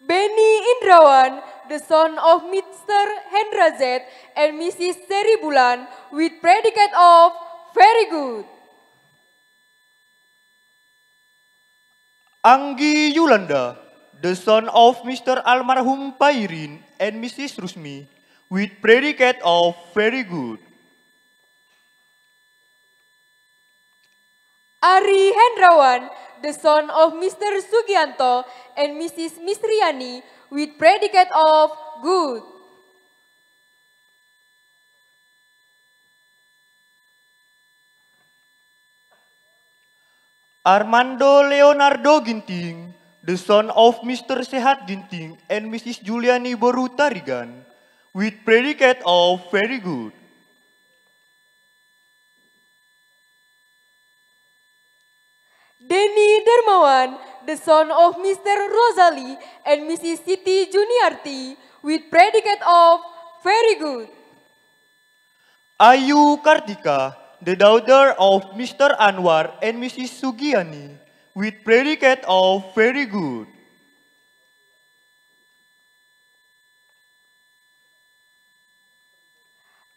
Benny Indrawan, the son of Mr. Hendra Z and Mrs. Seri Bulan, with predicate of very good. Anggi Yulanda, the son of Mr. Almarhum Pairin and Mrs. Rusmi, with predicate of very good. Ari Hendrawan, the son of Mr. Sugianto and Mrs. Misriani, with predicate of good. Armando Leonardo Ginting, the son of Mr. Sehat Ginting and Mrs. Juliani Boru Tarigan, with predicate of very good. Denny Dermawan, the son of Mr. Rosali and Mrs. Siti Juniarti, with predicate of very good. Ayu Kartika, the daughter of Mr. Anwar and Mrs. Sugiani, with predicate of very good.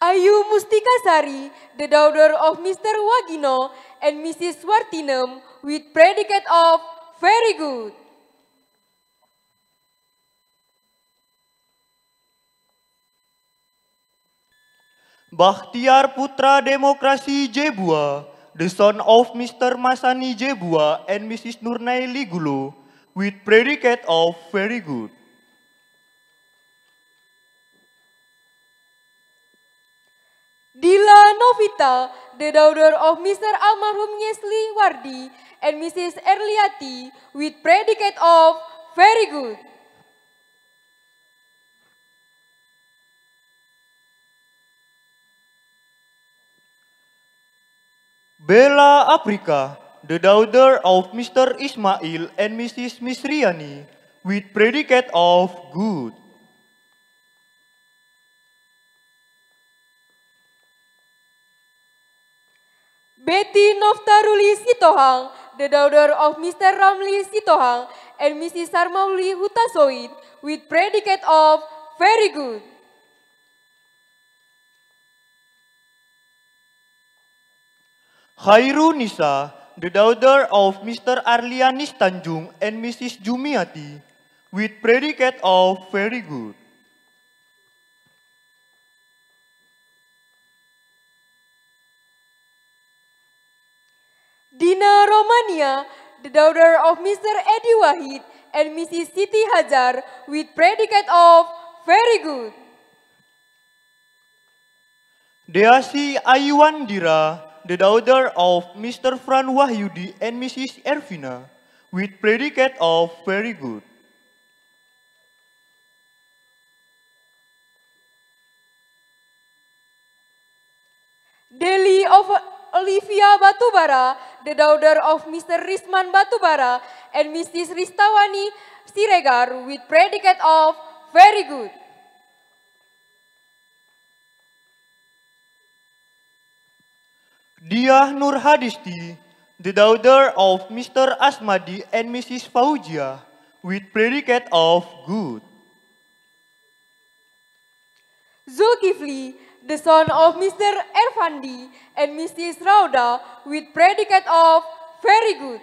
Ayu Mustikasari, the daughter of Mr. Wagino and Mrs. Wartinem, with predicate of very good. Bakhtiar Putra Demokrasi Jebua, the son of Mr. Masani Jebua and Mrs. Nurnaili Gulo, with predicate of very good. Dila Novita, the daughter of Mr. Almarhum Yesli Wardi and Mrs. Erliati, with predicate of very good. Bella Aprika, the daughter of Mr. Ismail and Mrs. Misriani, with predicate of good. Betty Noftaruli Sitohang, the daughter of Mr. Ramli Sitohang and Mrs. Sarmauli Hutasoid, with predicate of very good. Khairu Nisa, the daughter of Mr. Arlianis Tanjung and Mrs. Jumiati, with predicate of very good. Dina Romania, the daughter of Mr. Edi Wahid and Mrs. Siti Hajar, with predicate of very good. Deasi Ayuandira, the daughter of Mr. Fran Wahyudi and Mrs. Ervina, with predicate of very good. Deli of Olivia Batubara, the daughter of Mr. Risman Batubara and Mrs. Ristawani Siregar, with predicate of very good. Diah Nur Hadisti, the daughter of Mr. Asmadi and Mrs. Fauzia, with predicate of good. Zulkifli, the son of Mr. Erfandi and Mrs. Rauda, with predicate of very good.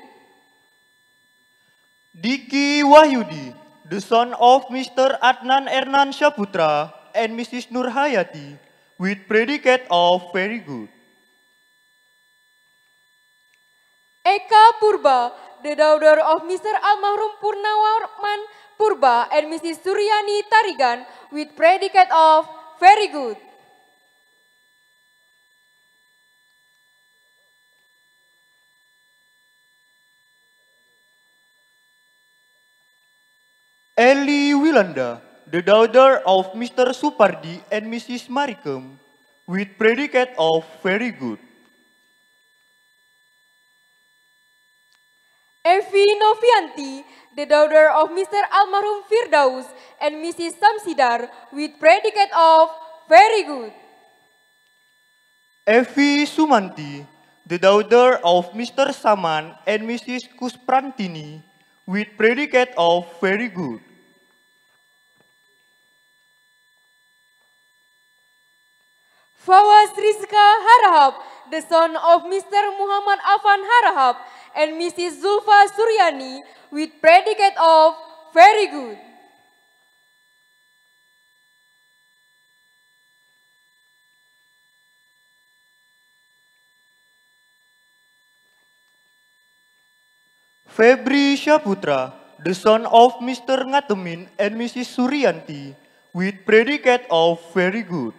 Diki Wahyudi, the son of Mr. Adnan Ernan Syaputra and Mrs. Nur Hayati, with predicate of very good. Eka Purba, the daughter of Mr. Almarhum Purnawarman Purba and Mrs. Suryani Tarigan with predicate of very good. Eli Wilanda, the daughter of Mr. Supardi and Mrs. Marikem, with predicate of very good. Evi Novianti, the daughter of Mr. Almarhum Firdaus and Mrs. Samsidar, with predicate of very good. Evi Sumanti, the daughter of Mr. Saman and Mrs. Kusprantini, with predicate of very good. Fawaz Rizka Harahap, the son of Mr. Muhammad Afan Harahap and Mrs. Zulfa Suryani with predicate of very good. Febri Syaputra, the son of Mr. Ngatemin and Mrs. Suryanti, with predicate of very good.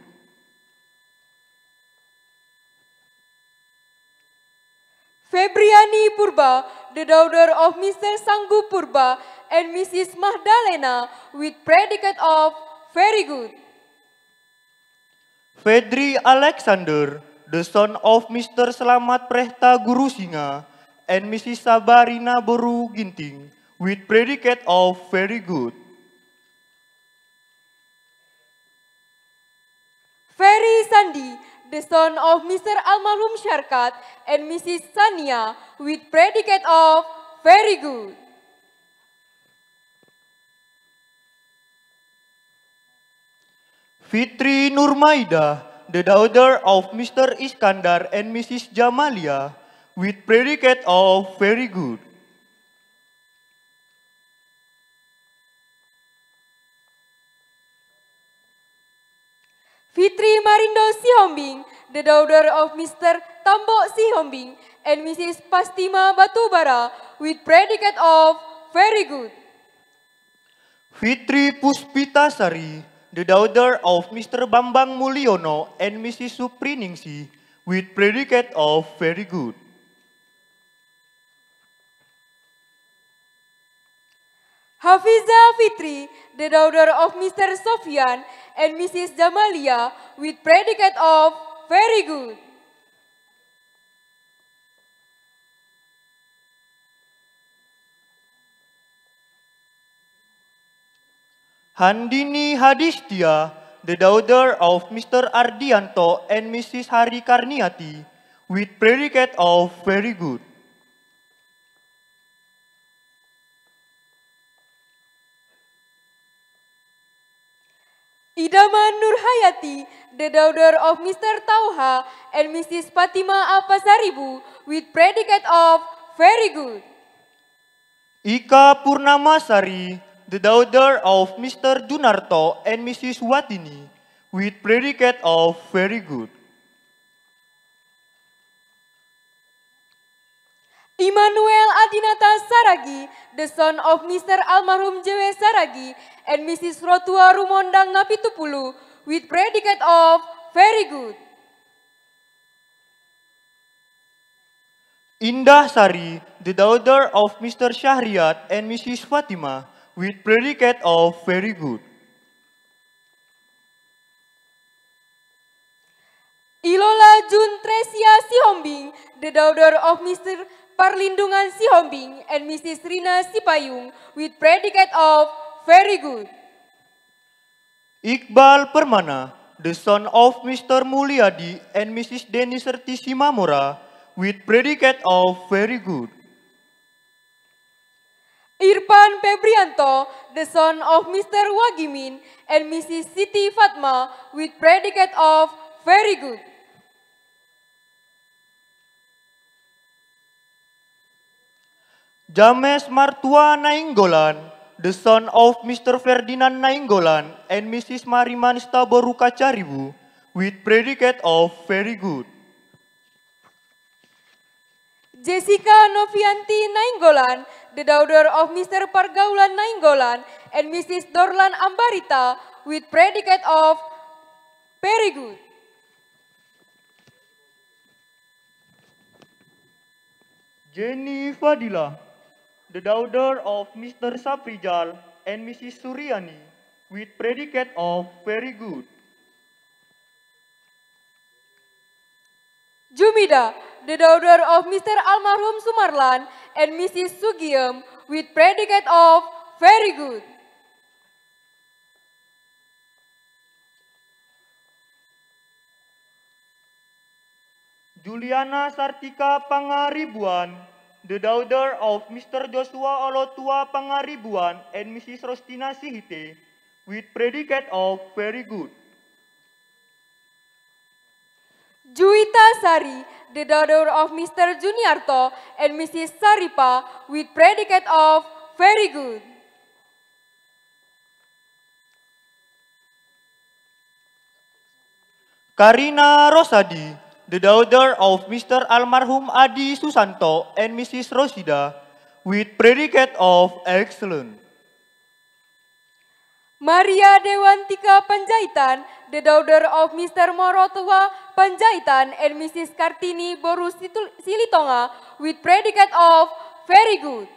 Febriani Purba, the daughter of Mr. Sanggu Purba and Mrs. Mahdalena with predicate of very good. Fedri Alexander, the son of Mr. Selamat Prehta Guru Singa and Mrs. Sabarina Boru Ginting, with predicate of very good. Ferry Sandi, the son of Mr. Almarhum Syarkat and Mrs. Sania with predicate of very good. Fitri Nurmaida, the daughter of Mr. Iskandar and Mrs. Jamalia, with predicate of very good. Fitri Marindo Sihombing, the daughter of Mr. Tambo Sihombing and Mrs. Pastima Batubara with predicate of very good. Fitri Puspitasari, the daughter of Mr. Bambang Mulyono and Mrs. Supriningsi, with predicate of very good. Hafiza Fitri, the daughter of Mr. Sofyan and Mrs. Jamalia with predicate of very good. Handini Hadistia, the daughter of Mr. Ardianto and Mrs. Hari Karniati, with predicate of very good. Idaman Nurhayati, the daughter of Mr. Tauha and Mrs. Fatima Apasaribu with predicate of very good. Ika Purnamasari, the daughter of Mr. Junarto and Mrs. Watini, with predicate of very good. Immanuel Adinata Saragi, the son of Mr. Almarhum Jewe Saragi and Mrs. Rotua Rumondang Napitupulu with predicate of very good. Indah Sari, the daughter of Mr. Syahriat and Mrs. Fatima, with predicate of very good. Ilola Jun Tresia Sihombing, the daughter of Mr. Parlindungan Sihombing and Mrs. Rina Sipayung with predicate of very good. Iqbal Permana, the son of Mr. Mulyadi and Mrs. Deni Serti Simamora, with predicate of very good. Irfan Febrianto, the son of Mr. Wagimin and Mrs. Siti Fatma with predicate of very good. James Martua Nainggolan, the son of Mr. Ferdinand Nainggolan and Mrs. Marimanista Boruka Caribu, with predicate of very good. Jessica Novianti Nainggolan, the daughter of Mr. Pargaulan Nainggolan and Mrs. Dorlan Ambarita with predicate of very good. Jenny Fadila, the daughter of Mr. Saprijal and Mrs. Suryani with predicate of very good. Jumida, the daughter of Mr. Almarhum Sumarlan and Mrs. Sugiem with predicate of very good. Juliana Sartika Pangaribuan, the daughter of Mr. Joshua Olotua Pangaribuan and Mrs. Rostina Sihite with predicate of very good. Juwita Sari, the daughter of Mr. Juniarto and Mrs. Saripa with predicate of very good. Karina Rosadi, the daughter of Mr. Almarhum Adi Susanto and Mrs. Rosida with predicate of excellent. Maria Dewantika Panjaitan, the daughter of Mr. Morotua Panjaitan and Mrs. Kartini Boru Silitonga with predicate of very good.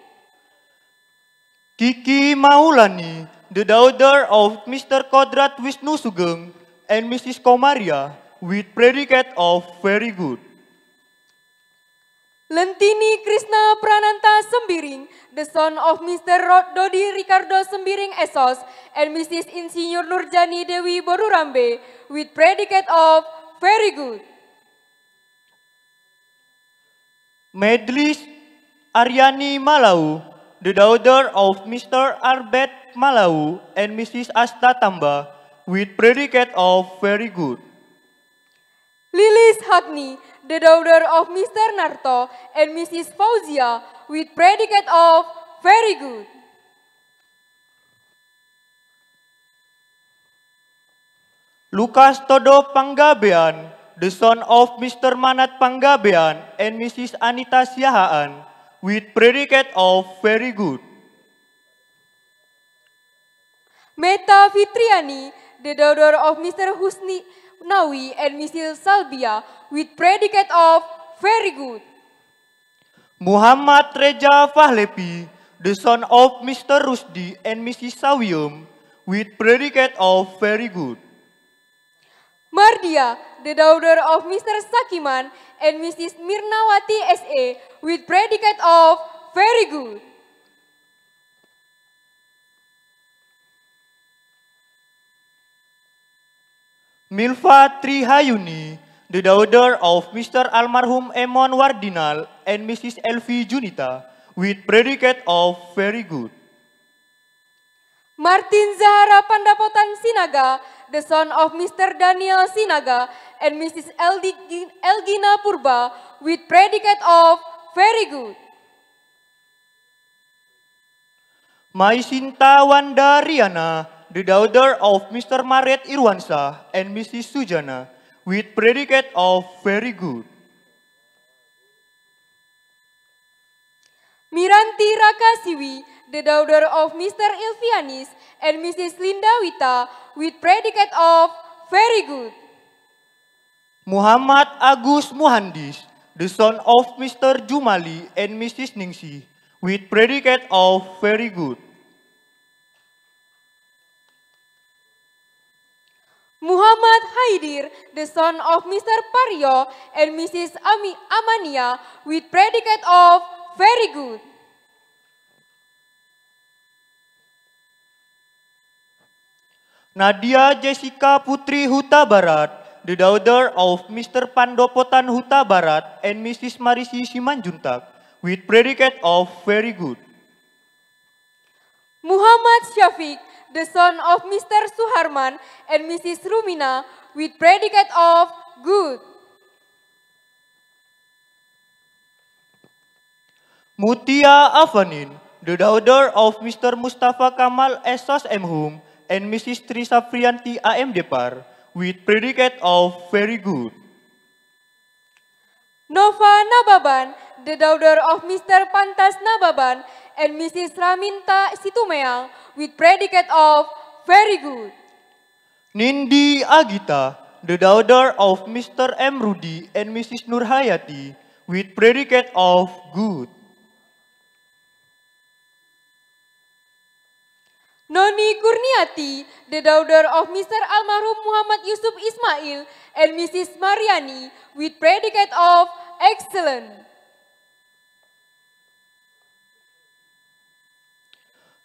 Kiki Maulani, the daughter of Mr. Kodrat Wisnu Sugeng and Mrs. Komaria with predicate of very good. Lentini Krishna Prananta Sembiring, the son of Mr. Dodi Ricardo Sembiring Esos and Mrs. Insinyur Nurjani Dewi Borurambe with predicate of very good. Medlis Aryani Malau, the daughter of Mr. Arbet Malau and Mrs. Asta Tamba with predicate of very good. Lilis Hagni, the daughter of Mr. Narto and Mrs. Fauzia with predicate of very good. Lukas Todo Panggabean, the son of Mr. Manat Panggabean and Mrs. Anita Siahaan with predicate of very good. Meta Fitriani, the daughter of Mr. Husni Nawi and Mrs. Salbia with predicate of very good. Muhammad Reja Fahlepi, the son of Mr. Rusdi and Mrs. Sawiyum with predicate of very good. Mardia, the daughter of Mr. Sakiman and Mrs. Mirnawati S.A. with predicate of very good. Milva Trihayuni, the daughter of Mr. Almarhum Emon Wardinal and Mrs. Elvi Junita with predicate of very good. Martin Zahara Pandapotan Sinaga, the son of Mr. Daniel Sinaga and Mrs. Elgina Purba with predicate of very good. Maisinta Wandariana, the daughter of Mr. Maret Irwansa and Mrs. Sujana with predicate of very good. Miranti Rakasiwi, the daughter of Mr. Ilvianis and Mrs. Linda Wita with predicate of very good. Muhammad Agus Muhandis, the son of Mr. Jumali and Mrs. Ningsi with predicate of very good. Muhammad Haidir, the son of Mr. Paryo and Mrs. Amania with predicate of very good. Nadia Jessica Putri Huta Barat, the daughter of Mr. Pandopotan Huta Barat and Mrs. Marisi Simanjuntak with predicate of very good. Muhammad Syafiq, the son of Mr. Suharman and Mrs. Rumina with predicate of good. Mutia Avanin, the daughter of Mr. Mustafa Kamal Esos Mhum and Mrs. Trisa Priyanti AM Depar with predicate of very good. Nova Nababan, the daughter of Mr. Pantas Nababan and Mrs. Raminta Situmeang with predicate of very good. Nindi Agita, the daughter of Mr. M. Rudi and Mrs. Nurhayati with predicate of good. Noni Kurniati, the daughter of Mr. Almarhum Muhammad Yusuf Ismail and Mrs. Mariani with predicate of excellent.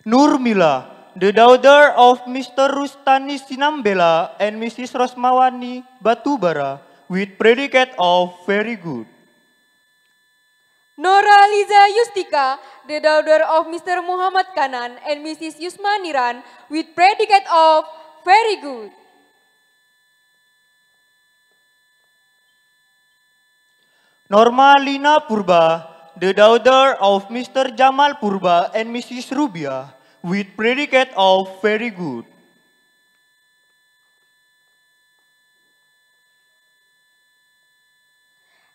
Nurmila, the daughter of Mr. Rustani Sinambela and Mrs. Rosmawani Batubara with predicate of very good. Nora Liza Yustika, the daughter of Mr. Muhammad Kanan and Mrs. Yusmaniran with predicate of very good. Norma Lina Purba, the daughter of Mr. Jamal Purba and Mrs. Rubia with predicate of very good.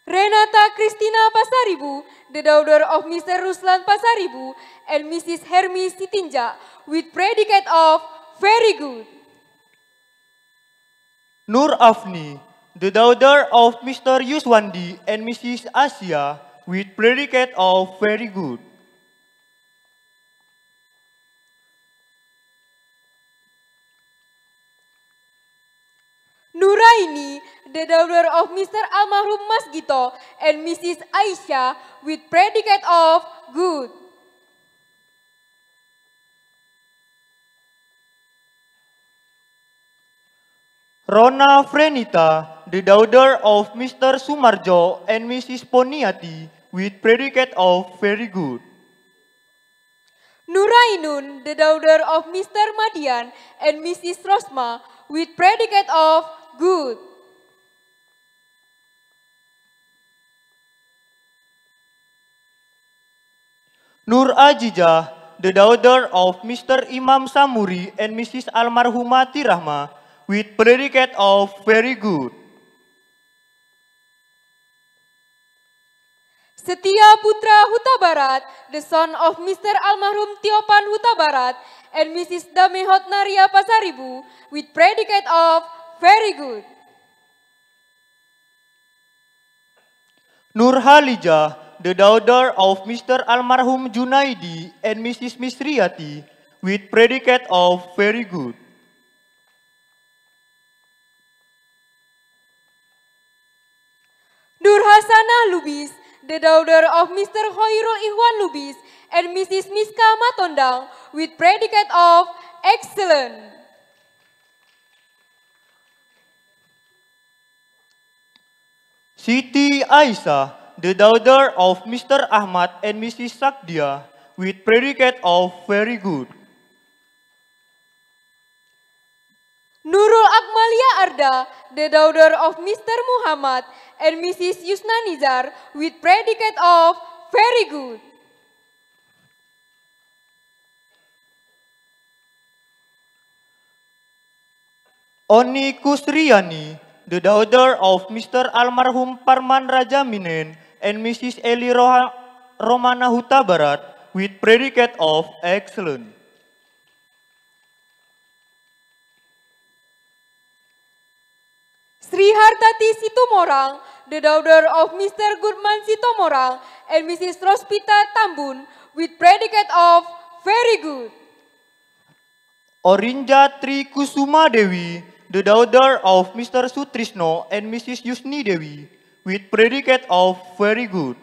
Renata Christina Pasaribu, the daughter of Mr. Ruslan Pasaribu and Mrs. Hermi Sitinja with predicate of very good. Nur Afni, the daughter of Mr. Yuswandi and Mrs. Asia with predicate of very good. Nuraini, the daughter of Mr. Almarhum Masgito and Mrs. Aisyah with predicate of good. Rona Frenita, the daughter of Mr. Sumarjo and Mrs. Poniati with predicate of very good. Nurainun, the daughter of Mr. Madian and Mrs. Rosma with predicate of good. Nur Ajijah, the daughter of Mr. Imam Samuri and Mrs. Almarhumati Rahma with predicate of very good. Setia Putra Huta Barat, the son of Mr. Almarhum Tiopan Huta Barat and Mrs. Damehot Naria Pasaribu with predicate of very good. Nur Halijah, the daughter of Mr. Almarhum Junaidi and Mrs. Misriati with predicate of very good. Nur Hasanah Lubis, the daughter of Mr. Hoirul Ihwan Lubis and Mrs. Miska Matondang with predicate of excellent. Siti Aisyah, the daughter of Mr. Ahmad and Mrs. Sakdia with predicate of very good. Nurul Akmalia Arda, the daughter of Mr. Muhammad and Mrs. Yusna Nizar with predicate of very good. Oni Kusriani, the daughter of Mr. Almarhum Parman Raja Minen and Mrs. Eli Romana Huta Barat with predicate of excellent. Sri Hartati Situmorang, the daughter of Mr. Gurman Situmorang and Mrs. Rospita Tambun with predicate of very good. Orinja Tri Kusuma Dewi, the daughter of Mr. Sutrisno and Mrs. Yusni Dewi with predicate of very good.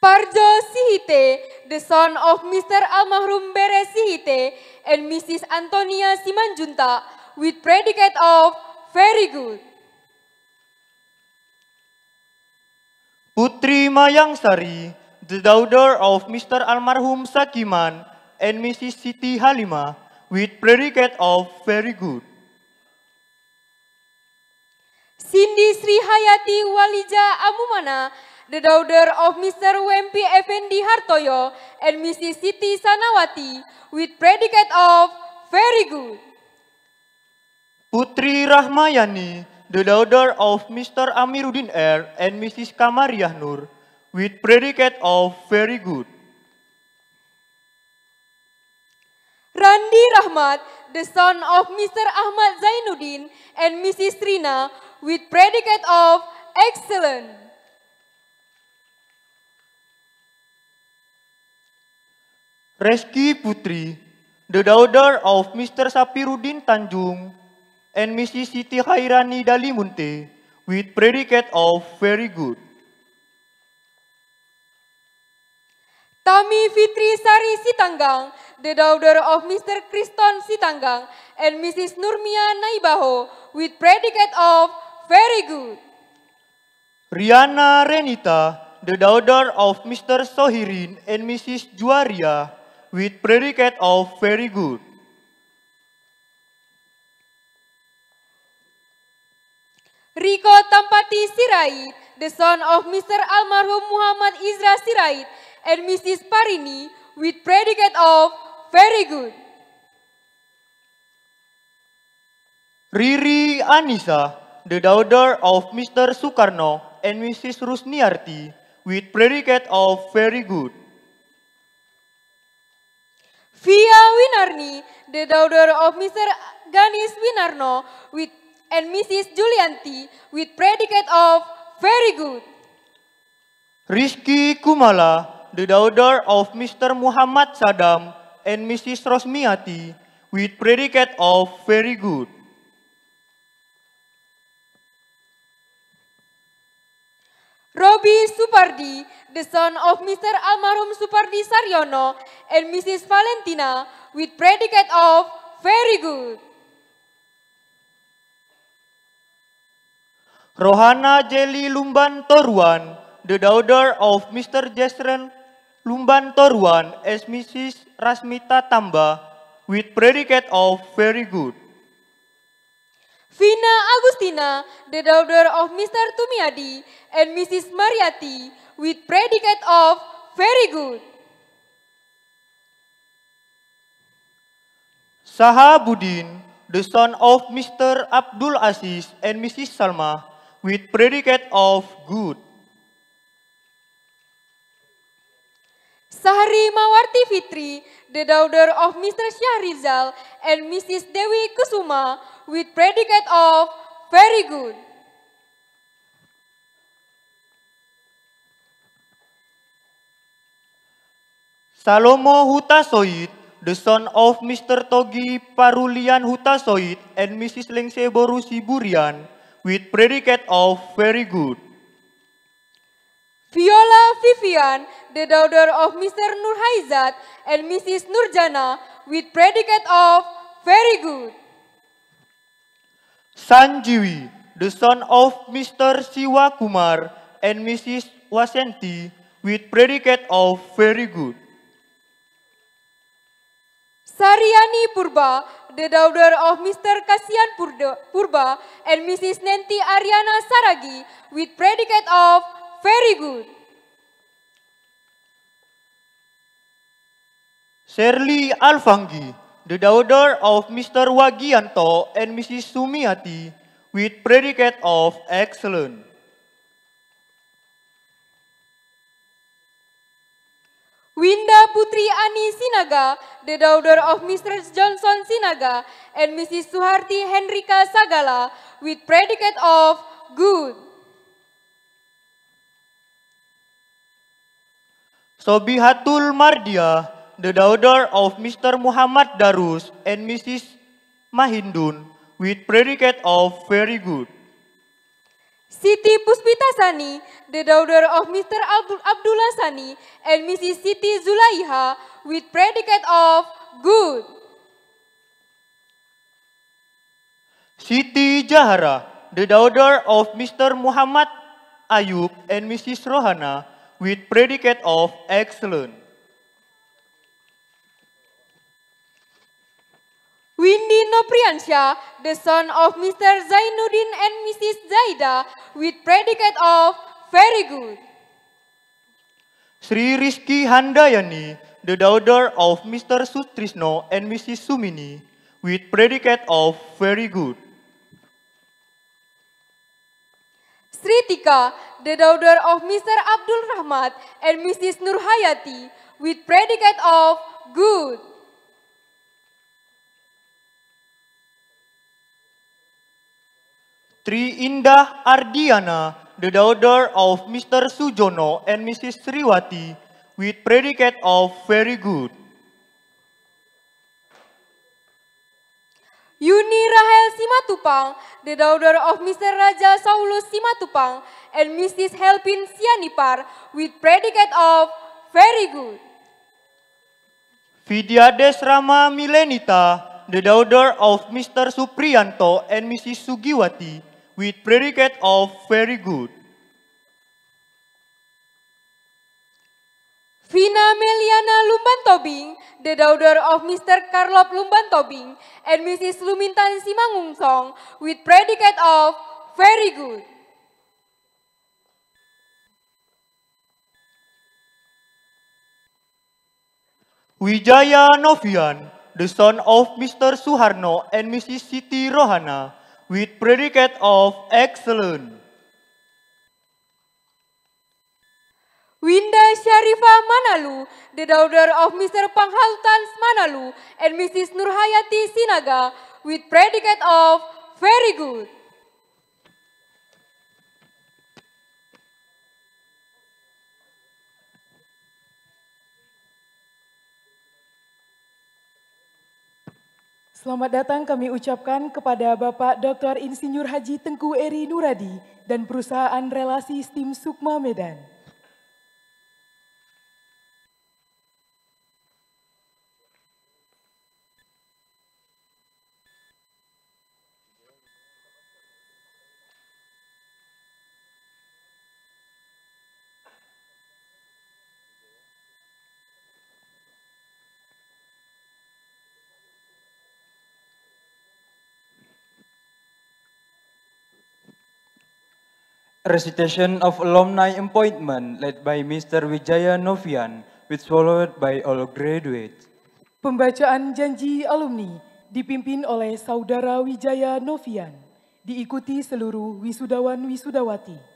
Parjo Sihite, the son of Mr. Almarhum Bere Sihite and Mrs. Antonia Simanjunta with predicate of very good. Putri Mayangsari, the daughter of Mr. Almarhum Sakiman and Mrs. Siti Halima with predicate of very good. Cindy Sri Hayati Walija Amumana, the daughter of Mr. Wempi Effendi Hartoyo and Mrs. Siti Sanawati with predicate of very good. Putri Rahmayani, the daughter of Mr. Amiruddin R. and Mrs. Kamariah Nur, with predicate of very good. Randi Rahmat, the son of Mr. Ahmad Zainuddin and Mrs. Rina, with predicate of excellent. Reski Putri, the daughter of Mr. Sapiruddin Tanjung and Mrs. Siti Khairani Dalimunte, with predicate of very good. Tami Fitri Sari Sitanggang, the daughter of Mr. Kriston Sitanggang and Mrs. Nurmia Naibaho, with predicate of very good. Riana Renita, the daughter of Mr. Sohirin and Mrs. Juaria, with predicate of very good. Riko Tampati Sirait, the son of Mr. Almarhum Muhammad Izra Sirait and Mrs. Parini, with predicate of very good. Riri Anissa, the daughter of Mr. Sukarno and Mrs. Rusniarti, with predicate of very good. Via Winarni, the daughter of Mr. Ganis Winarno, and Mrs. Julianti, with predicate of very good. Rizky Kumala, the daughter of Mr. Muhammad Sadam and Mrs. Rosmiati, with predicate of very good. Robi Supardi, the son of Mr. Almarhum Supardi Saryono and Mrs. Valentina, with predicate of very good. Rohana Jeli Lumban Toruan, the daughter of Mr. Jesren Lumban Toruan as Mrs. Rasmita Tamba, with predicate of very good. Vina Agustina, the daughter of Mr. Tumiadi and Mrs. Mariati, with predicate of very good. Sahabudin, the son of Mr. Abdul Aziz and Mrs. Salma, with predicate of good. Sahri Mawarti Fitri, the daughter of Mr. Syahrizal and Mrs. Dewi Kusuma, with predicate of very good. Salomo Hutasoid, the son of Mr. Togi Parulian Hutasoid and Mrs. Lengse Borusi Burian, with predicate of very good. Viola Vivian, the daughter of Mr. Nurhaizat and Mrs. Nurjana, with predicate of very good. Sanjiwi, the son of Mr. Siwa Kumar and Mrs. Wasenti, with predicate of very good. Sariani Purba, the daughter of Mr. Kasian Purba and Mrs. Nenti Ariana Saragi, with predicate of very good. Shirley Alfangi, the daughter of Mr. Wagianto and Mrs. Sumiati, with predicate of excellent. Winda Putri Ani Sinaga, the daughter of Mr. Johnson Sinaga and Mrs. Suharti Henrika Sagala, with predicate of good. Sobihatul Mardia, the daughter of Mr. Muhammad Darus and Mrs. Mahindun, with predicate of very good. Siti Puspita Sani, the daughter of Mr. Abdullah Sani and Mrs. Siti Zulaiha, with predicate of good. Siti Jahara, the daughter of Mr. Muhammad Ayub and Mrs. Rohana, with predicate of excellent. Windy Nopriansya, the son of Mr. Zainuddin and Mrs. Zaida, with predicate of very good. Sri Rizky Handayani, the daughter of Mr. Sutrisno and Mrs. Sumini, with predicate of very good. Sritika, the daughter of Mr. Abdul Rahmat and Mrs. Nurhayati, with predicate of good. Tri Indah Ardiana, the daughter of Mr. Sujono and Mrs. Sriwati, with predicate of very good. Yuni Rahel Simatupang, the daughter of Mr. Raja Saulus Simatupang and Mrs. Helpin Sianipar, with predicate of very good. Vidya Desrama Milenita, the daughter of Mr. Supriyanto and Mrs. Sugiwati, with predicate of very good. Vina Meliana Lumban Tobing, the daughter of Mr. Karlop Lumban Tobing and Mrs. Lumintan Simangungsong, with predicate of very good. Wijaya Novian, the son of Mr. Suharno and Mrs. Siti Rohana, with predicate of excellent. Winda Syarifah Manalu, the daughter of Mr. Panghaltans Manalu and Mrs. Nurhayati Sinaga, with predicate of very good. Selamat datang kami ucapkan kepada Bapak Dr. Insinyur Haji Tengku Eri Nuradi dan Perusahaan Relasi STIM Sukma Medan. Recitation of alumni appointment led by Mr. Wijaya Novian, which followed by all graduates. Pembacaan janji alumni dipimpin oleh Saudara Wijaya Novian, diikuti seluruh wisudawan-wisudawati.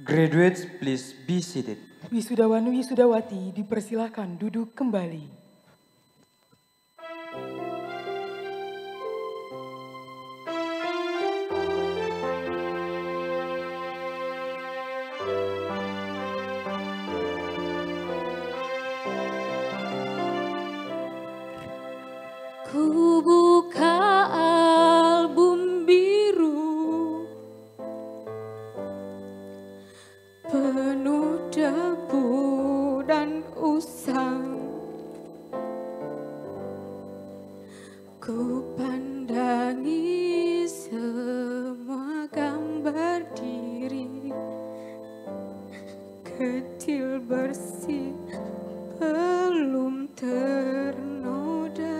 Graduates, please be seated. Wisudawan wisudawati dipersilahkan duduk kembali. Ku buka album biru penuh debu dan usang. Ku pandangi semua gambar diri kecil bersih belum ternoda.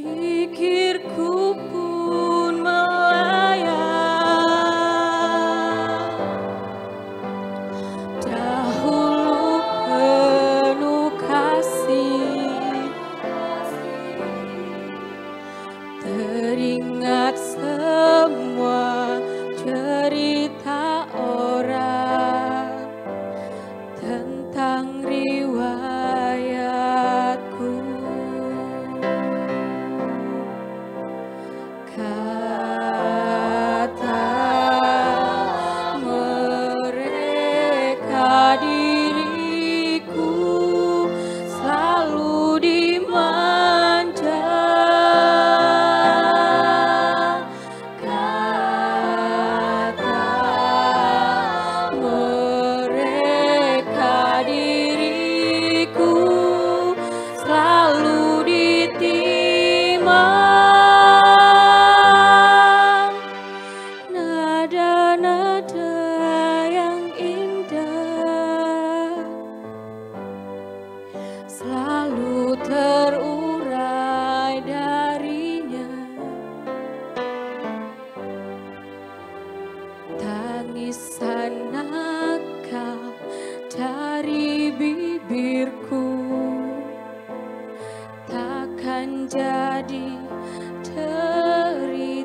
Pikirku pun melayang, dahulu penuh kasih, teringat semua cerita orang tentang riwayatku. Selalu terurai darinya, tangisan nakal dari bibirku takkan jadi deritanya.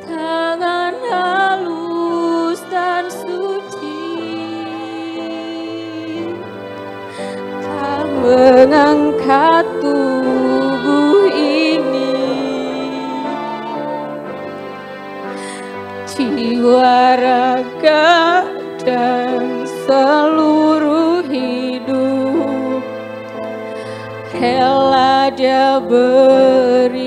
Tangan halus dan suci mengangkat tubuh ini, jiwa, raga, dan seluruh hidup rela dia beri